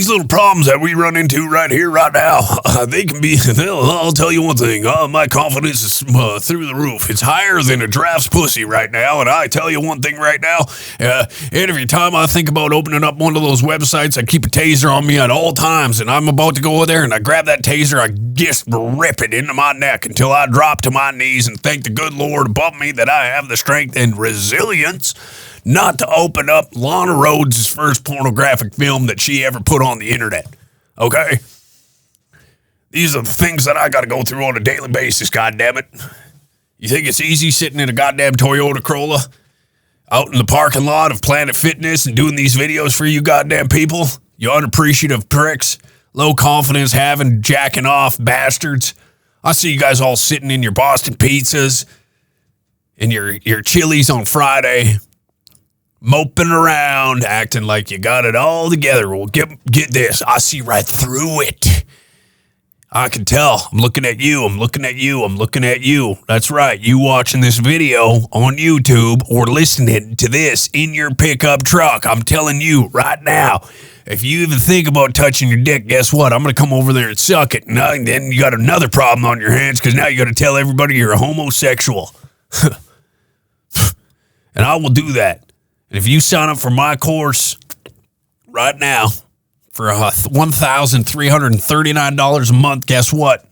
little problems that we run into right here, right now, they can be, I'll tell you one thing, my confidence is through the roof. It's higher than a giraffe's pussy right now, and I tell you one thing right now, every time I think about opening up one of those websites, I keep a taser on me at all times, and I'm about to go there, and I grab that taser, I just rip it into my neck until I drop to my knees and thank the good Lord above me that I have the strength and resilience not to open up Lana Rhodes' first pornographic film that she ever put on the internet. Okay? These are the things that I got to go through on a daily basis, goddammit. You think it's easy sitting in a goddamn Toyota Corolla out in the parking lot of Planet Fitness and doing these videos for you goddamn people? You unappreciative pricks, low confidence having, jacking off bastards. I see you guys all sitting in your Boston pizzas and your Chili's on Friday, moping around, acting like you got it all together. Well, get this. I see right through it. I can tell. I'm looking at you. I'm looking at you. I'm looking at you. That's right. You watching this video on YouTube or listening to this in your pickup truck. I'm telling you right now, if you even think about touching your dick, guess what? I'm going to come over there and suck it. And then you got another problem on your hands because now you got to tell everybody you're a homosexual. And I will do that. And if you sign up for my course right now for $1,339 a month, guess what?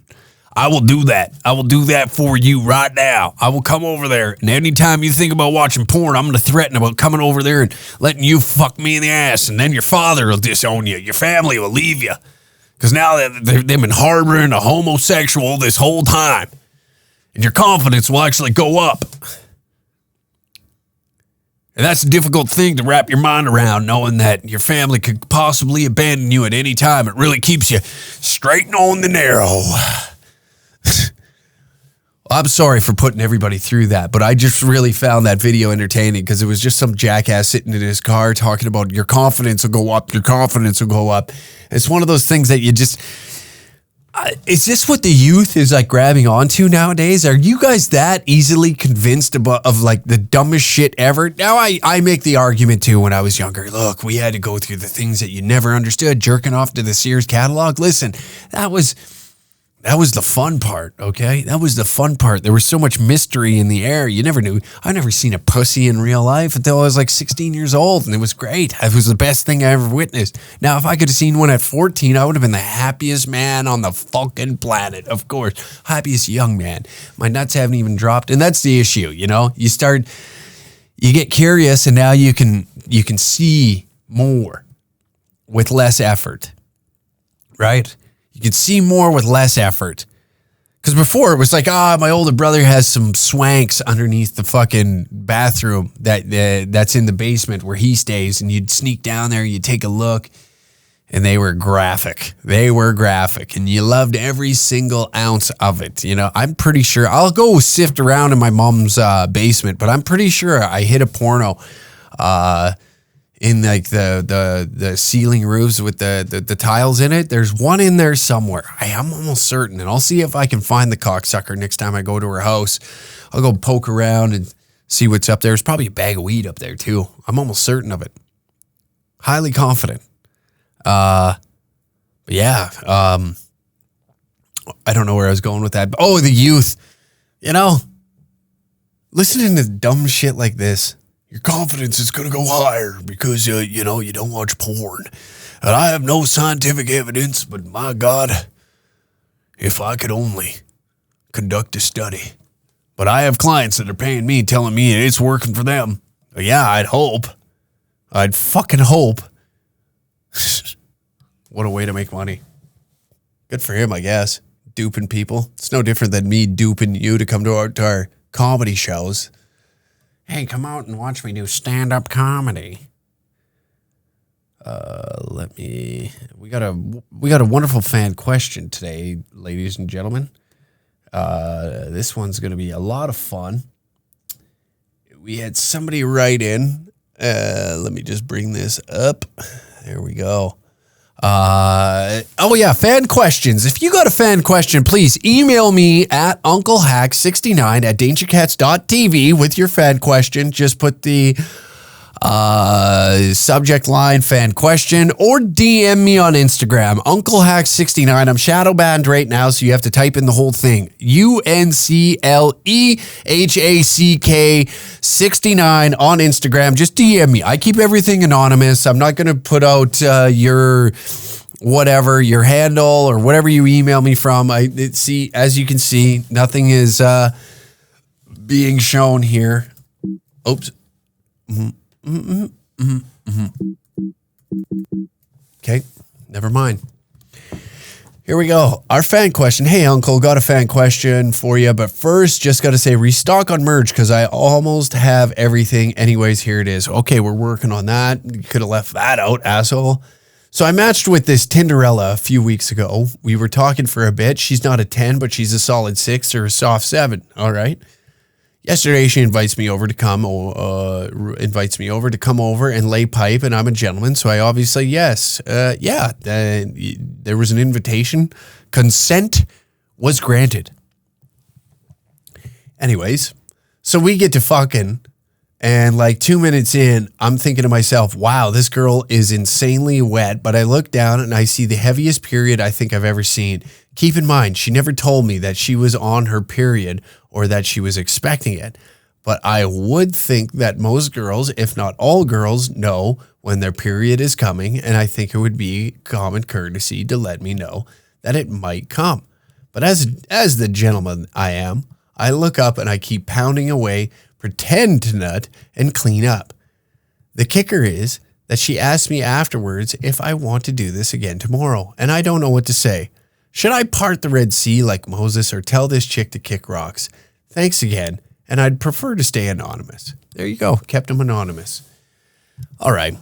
I will do that. I will do that for you right now. I will come over there, and anytime you think about watching porn, I'm going to threaten about coming over there and letting you fuck me in the ass, and then your father will disown you. Your family will leave you. Because now they've been harboring a homosexual this whole time. And your confidence will actually go up. And that's a difficult thing to wrap your mind around, knowing that your family could possibly abandon you at any time. It really keeps you straight and on the narrow. I'm sorry for putting everybody through that, but I just really found that video entertaining because it was just some jackass sitting in his car talking about your confidence will go up, your confidence will go up. It's one of those things that you just... is this what the youth is like grabbing onto nowadays? Are you guys that easily convinced of like the dumbest shit ever? Now I make the argument too when I was younger. Look, we had to go through the things that you never understood. Jerking off to the Sears catalog. Listen, that was That was the fun part, okay? That was the fun part. There was so much mystery in the air. You never knew. I never seen a pussy in real life until I was like 16 years old, and it was great. It was the best thing I ever witnessed. Now, if I could have seen one at 14, I would have been the happiest man on the fucking planet, of course. Happiest young man. My nuts haven't even dropped, and that's the issue, you know? You get curious, and now you can see more with less effort, right? You can see more with less effort. Because before it was like, my older brother has some swanks underneath the fucking bathroom that's in the basement where he stays. And you'd sneak down there, you'd take a look, and they were graphic. They were graphic. And you loved every single ounce of it. You know, I'm pretty sure, I'll go sift around in my mom's basement, but I'm pretty sure I hit a porno in like the ceiling roofs with the tiles in it. There's one in there somewhere. I am almost certain, and I'll see if I can find the cocksucker next time I go to her house. I'll go poke around and see what's up there. There's probably a bag of weed up there too. I'm almost certain of it. Highly confident. But yeah, I don't know where I was going with that. But, the youth, you know, listening to dumb shit like this. Your confidence is going to go higher because, you don't watch porn. And I have no scientific evidence, but my God, if I could only conduct a study. But I have clients that are paying me, telling me it's working for them. But yeah, I'd hope. I'd fucking hope. What a way to make money. Good for him, I guess. Duping people. It's no different than me duping you to come to our comedy shows. Hey, come out and watch me do stand-up comedy. We got a wonderful fan question today, ladies and gentlemen. This one's going to be a lot of fun. We had somebody write in. Let me just bring this up. There we go. Fan questions. If you got a fan question, please email me at unclehack69@dangercats.tv with your fan question. Just put the subject line fan question, or DM me on Instagram, unclehack69. I'm shadow banned right now, so you have to type in the whole thing. UNCLEHACK69 on Instagram. Just DM me. I keep everything anonymous. I'm not going to put out your whatever, your handle or whatever you email me from. As you can see, nothing is being shown here. Oops. Okay, never mind. Here we go. Our fan question. Hey, Uncle, got a fan question for you. But first, just got to say restock on merch because I almost have everything. Anyways, here it is. Okay, we're working on that. You could have left that out, asshole. So I matched with this Tinderella a few weeks ago. We were talking for a bit. She's not a 10, but she's a solid 6 or a soft 7. All right. Yesterday, she invites me over to come over and lay pipe, and I'm a gentleman, so I obviously yes. There was an invitation. Consent was granted. Anyways, so we get to fucking, and like 2 minutes in, I'm thinking to myself, wow, this girl is insanely wet, but I look down and I see the heaviest period I think I've ever seen. Keep in mind, she never told me that she was on her period or that she was expecting it. But I would think that most girls, if not all girls, know when their period is coming. And I think it would be common courtesy to let me know that it might come. But as the gentleman I am, I look up and I keep pounding away, pretend to nut, and clean up. The kicker is that she asked me afterwards if I want to do this again tomorrow. And I don't know what to say. Should I part the Red Sea like Moses or tell this chick to kick rocks? Thanks again, and I'd prefer to stay anonymous. There you go, kept him anonymous. All right.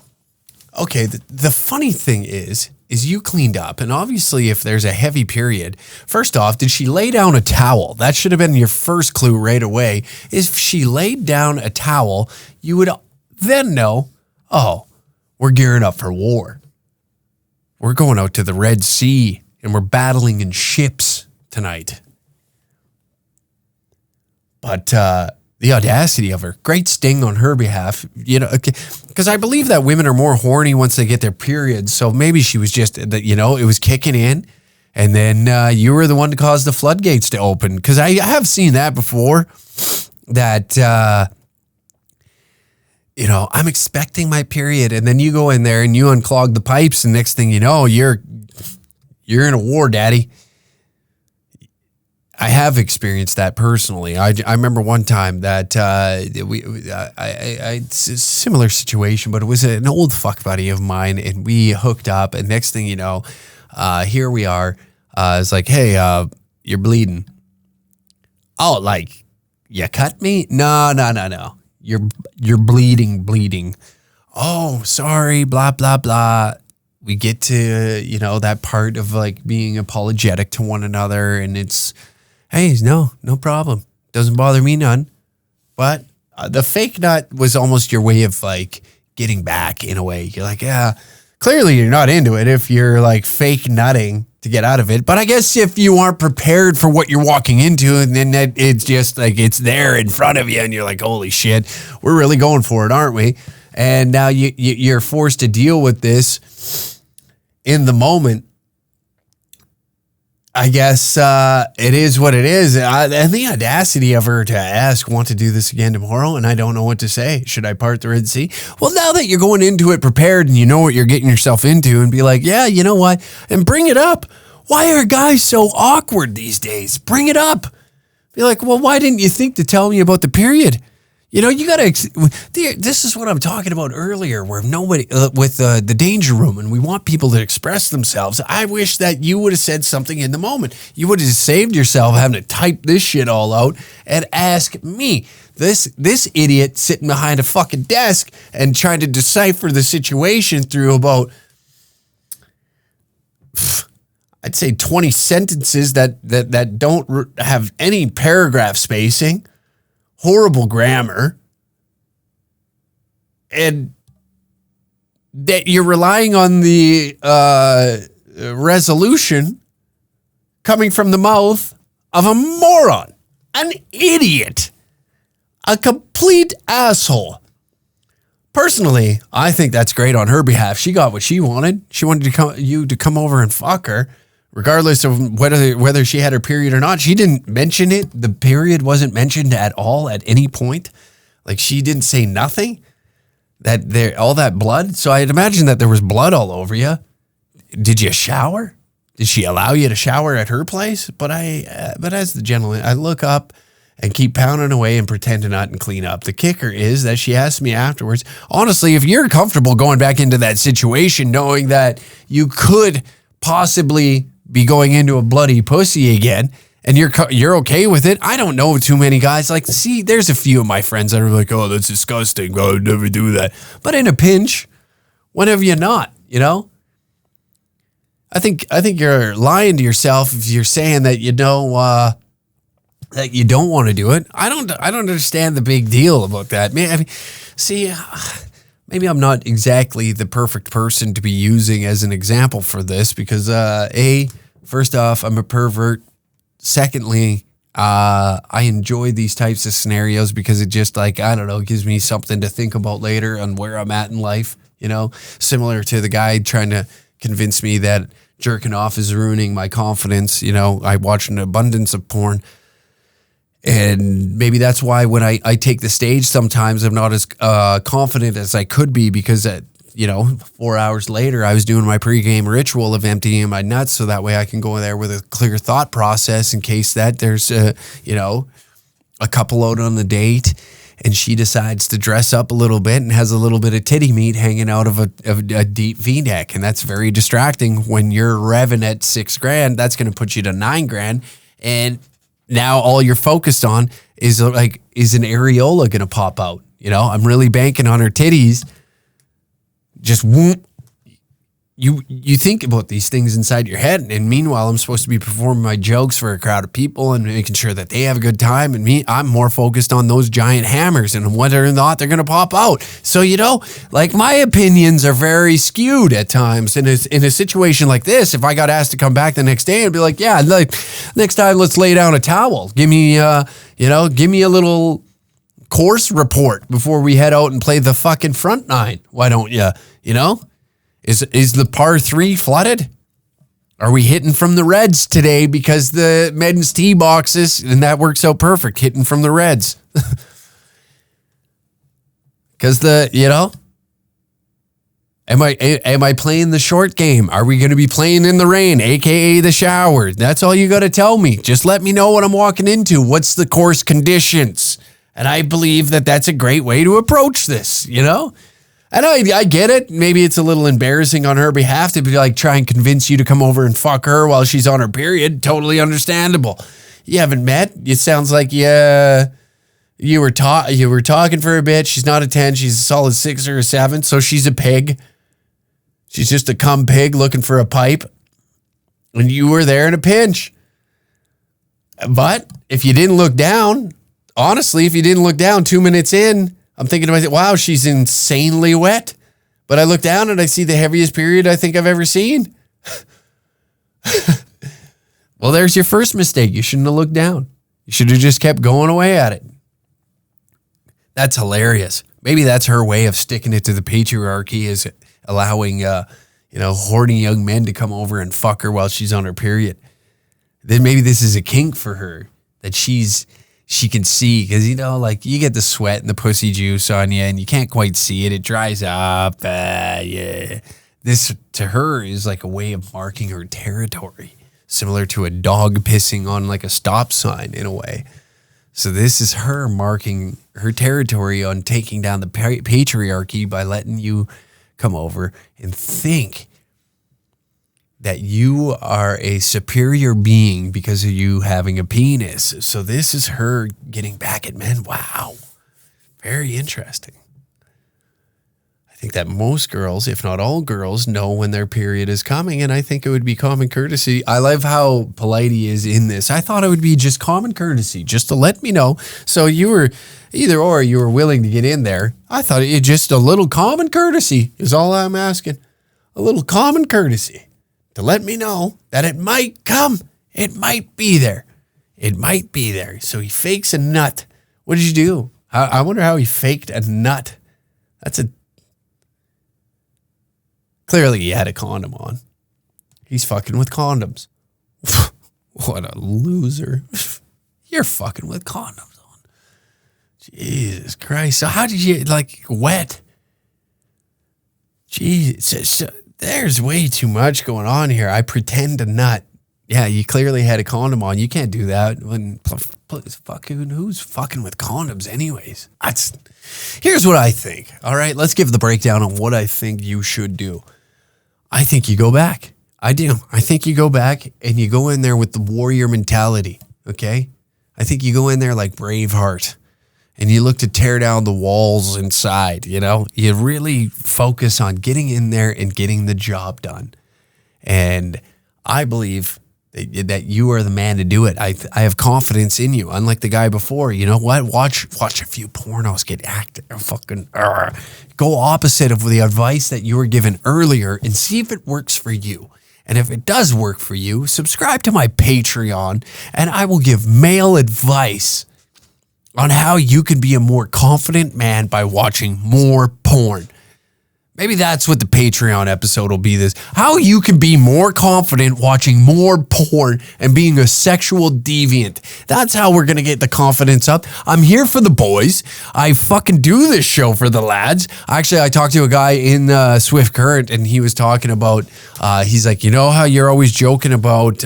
Okay, the funny thing is you cleaned up, and obviously if there's a heavy period, first off, did she lay down a towel? That should have been your first clue right away. If she laid down a towel, you would then know, oh, we're gearing up for war. We're going out to the Red Sea. And we're battling in ships tonight. But the audacity of her, great sting on her behalf, because I believe that women are more horny once they get their periods. So maybe she was just, it was kicking in And then you were the one to cause the floodgates to open. Because I have seen that before, that, I'm expecting my period. And then you go in there and you unclog the pipes. And next thing you know, you're in a war, daddy. I have experienced that personally. I remember one time that it's a similar situation, but it was an old fuck buddy of mine, and we hooked up. And next thing you know, here we are. It's like, hey, you're bleeding. Oh, like you cut me? No. You're bleeding. Oh, sorry. Blah blah blah. We get to that part of like being apologetic to one another, and it's. Hey, no problem. Doesn't bother me none. But the fake nut was almost your way of like getting back in a way. You're like, yeah, clearly you're not into it if you're like fake nutting to get out of it. But I guess if you aren't prepared for what you're walking into, and then it's just like it's there in front of you and you're like, holy shit, we're really going for it, aren't we? And now you're forced to deal with this in the moment. I guess it is what it is. And the audacity of her to ask, want to do this again tomorrow? And I don't know what to say. Should I part the Red Sea? Well, now that you're going into it prepared and you know what you're getting yourself into, and be like, yeah, you know what? And bring it up. Why are guys so awkward these days? Bring it up. Be like, well, why didn't you think to tell me about the period? You got to, this is what I'm talking about earlier, where nobody, with the danger room, and we want people to express themselves. I wish that you would have said something in the moment. You would have saved yourself having to type this shit all out and ask me, this idiot sitting behind a fucking desk and trying to decipher the situation through about, I'd say 20 sentences that don't have any paragraph spacing. Horrible grammar, and that you're relying on the resolution coming from the mouth of a moron, an idiot, a complete asshole. Personally, I think that's great on her behalf. She got what she wanted. She wanted you to come over and fuck her. Regardless of whether she had her period or not. She didn't mention it. The period wasn't mentioned at all at any point. Like, she didn't say nothing. All that blood. So I'd imagine that there was blood all over you. Did you shower? Did she allow you to shower at her place? But as the gentleman, I look up and keep pounding away and pretend to not and clean up. The kicker is that she asked me afterwards, honestly, if you're comfortable going back into that situation, knowing that you could possibly be going into a bloody pussy again, and you're okay with it. I don't know too many guys. Like, see, there's a few of my friends that are like, oh, that's disgusting. I would never do that. But in a pinch, whenever you're not, I think you're lying to yourself if you're saying that that you don't want to do it. I don't understand the big deal about that. Maybe I'm not exactly the perfect person to be using as an example for this because, first off, I'm a pervert. Secondly, I enjoy these types of scenarios because it just gives me something to think about later on where I'm at in life, similar to the guy trying to convince me that jerking off is ruining my confidence. I watch an abundance of porn. And maybe that's why when I take the stage, sometimes I'm not as confident as I could be because, 4 hours later, I was doing my pregame ritual of emptying my nuts so that way I can go in there with a clear thought process in case that there's, a couple out on the date and she decides to dress up a little bit and has a little bit of titty meat hanging out of a deep V-neck. And that's very distracting when you're revving at $6,000. That's going to put you to $9,000. And now all you're focused on is an areola going to pop out? I'm really banking on her titties. Just whoop. You think about these things inside your head, and meanwhile, I'm supposed to be performing my jokes for a crowd of people and making sure that they have a good time. And I'm more focused on those giant hammers and whether or not they're going to pop out. So, my opinions are very skewed at times. In a situation like this, if I got asked to come back the next day, I'd be like, yeah, next time let's lay down a towel. Give me a little course report before we head out and play the fucking front nine. Why don't you, Is the par 3 flooded? Are we hitting from the reds today because the men's tee boxes, and that works out perfect, hitting from the reds. Because am I playing the short game? Are we going to be playing in the rain, aka the shower? That's all you got to tell me. Just let me know what I'm walking into. What's the course conditions? And I believe that that's a great way to approach this, And I get it. Maybe it's a little embarrassing on her behalf to be like, try and convince you to come over and fuck her while she's on her period. Totally understandable. You haven't met. It sounds like you were talking for a bit. She's not a 10. She's a solid 6 or a 7. So she's a pig. She's just a cum pig looking for a pipe. And you were there in a pinch. But if you didn't look down, honestly, 2 minutes in, I'm thinking to myself, wow, she's insanely wet. But I look down and I see the heaviest period I think I've ever seen. Well, there's your first mistake. You shouldn't have looked down. You should have just kept going away at it. That's hilarious. Maybe that's her way of sticking it to the patriarchy, is allowing, horny young men to come over and fuck her while she's on her period. Then maybe this is a kink for her that she can see, because, you get the sweat and the pussy juice on you and you can't quite see it. It dries up. Yeah. This to her is like a way of marking her territory, similar to a dog pissing on like a stop sign in a way. So this is her marking her territory on taking down the patriarchy by letting you come over and think that you are a superior being because of you having a penis. So this is her getting back at men. Wow. Very interesting. I think that most girls, if not all girls, know when their period is coming, and I think it would be common courtesy. I love how polite he is in this. I thought it would be just common courtesy, just to let me know. So you were you were willing to get in there. I thought it just a little common courtesy is all I'm asking. A little common courtesy to let me know that it might come. It might be there. It might be there. So he fakes a nut. What did you do? I wonder how he faked a nut. Clearly he had a condom on. He's fucking with condoms. What a loser. You're fucking with condoms on. Jesus Christ. So how did you, wet? Jesus. So there's way too much going on here. I pretend to nut. Yeah, you clearly had a condom on. You can't do that. Who's fucking with condoms anyways? Here's what I think. All right, let's give the breakdown on what I think you should do. I think you go back. I do. I think you go back and you go in there with the warrior mentality, okay? I think you go in there like Braveheart and you look to tear down the walls inside, You really focus on getting in there and getting the job done. And I believe that you are the man to do it. I have confidence in you. Unlike the guy before, you know what? Watch a few pornos, get go opposite of the advice that you were given earlier and see if it works for you. And if it does work for you, subscribe to my Patreon and I will give male advice on how you can be a more confident man by watching more porn. Maybe that's what the Patreon episode will be, this. How you can be more confident watching more porn and being a sexual deviant. That's how we're going to get the confidence up. I'm here for the boys. I fucking do this show for the lads. Actually, I talked to a guy in Swift Current and he was talking about, he's like, how you're always joking about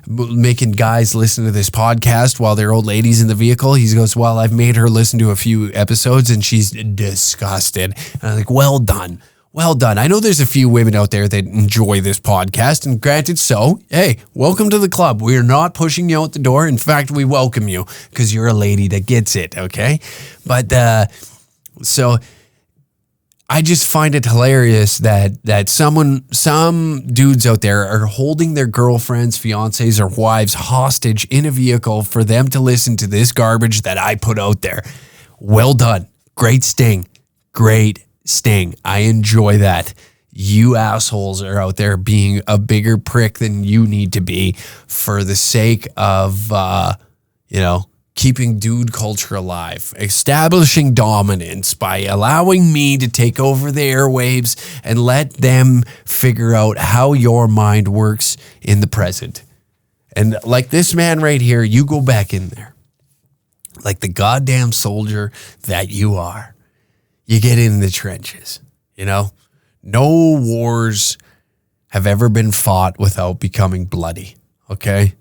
making guys listen to this podcast while their old lady's in the vehicle. He goes, well, I've made her listen to a few episodes and she's disgusted. And I'm like, well done. Well done. I know there's a few women out there that enjoy this podcast, and granted so, hey, welcome to the club. We're not pushing you out the door. In fact, we welcome you because you're a lady that gets it, okay? But so I just find it hilarious that some dudes out there are holding their girlfriends, fiancés, or wives hostage in a vehicle for them to listen to this garbage that I put out there. Well done. Great sting. Great sting. I enjoy that. You assholes are out there being a bigger prick than you need to be for the sake of, keeping dude culture alive, establishing dominance by allowing me to take over the airwaves and let them figure out how your mind works in the present. And like this man right here, you go back in there like the goddamn soldier that you are. You get in the trenches, you know? No wars have ever been fought without becoming bloody, okay?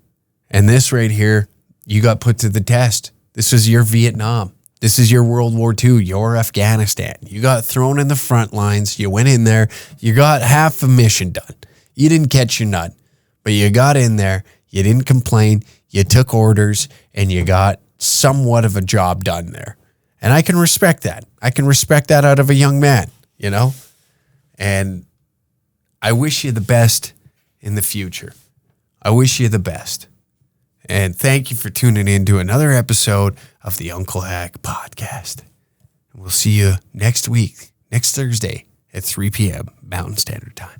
And this right here, you got put to the test. This is your Vietnam. This is your World War II, your Afghanistan. You got thrown in the front lines. You went in there. You got half the mission done. You didn't catch your nut, but you got in there. You didn't complain. You took orders, and you got somewhat of a job done there. And I can respect that. I can respect that out of a young man, you know? And I wish you the best in the future. I wish you the best. And thank you for tuning in to another episode of the Uncle Hack Podcast. We'll see you next week, next Thursday at 3 p.m. Mountain Standard Time.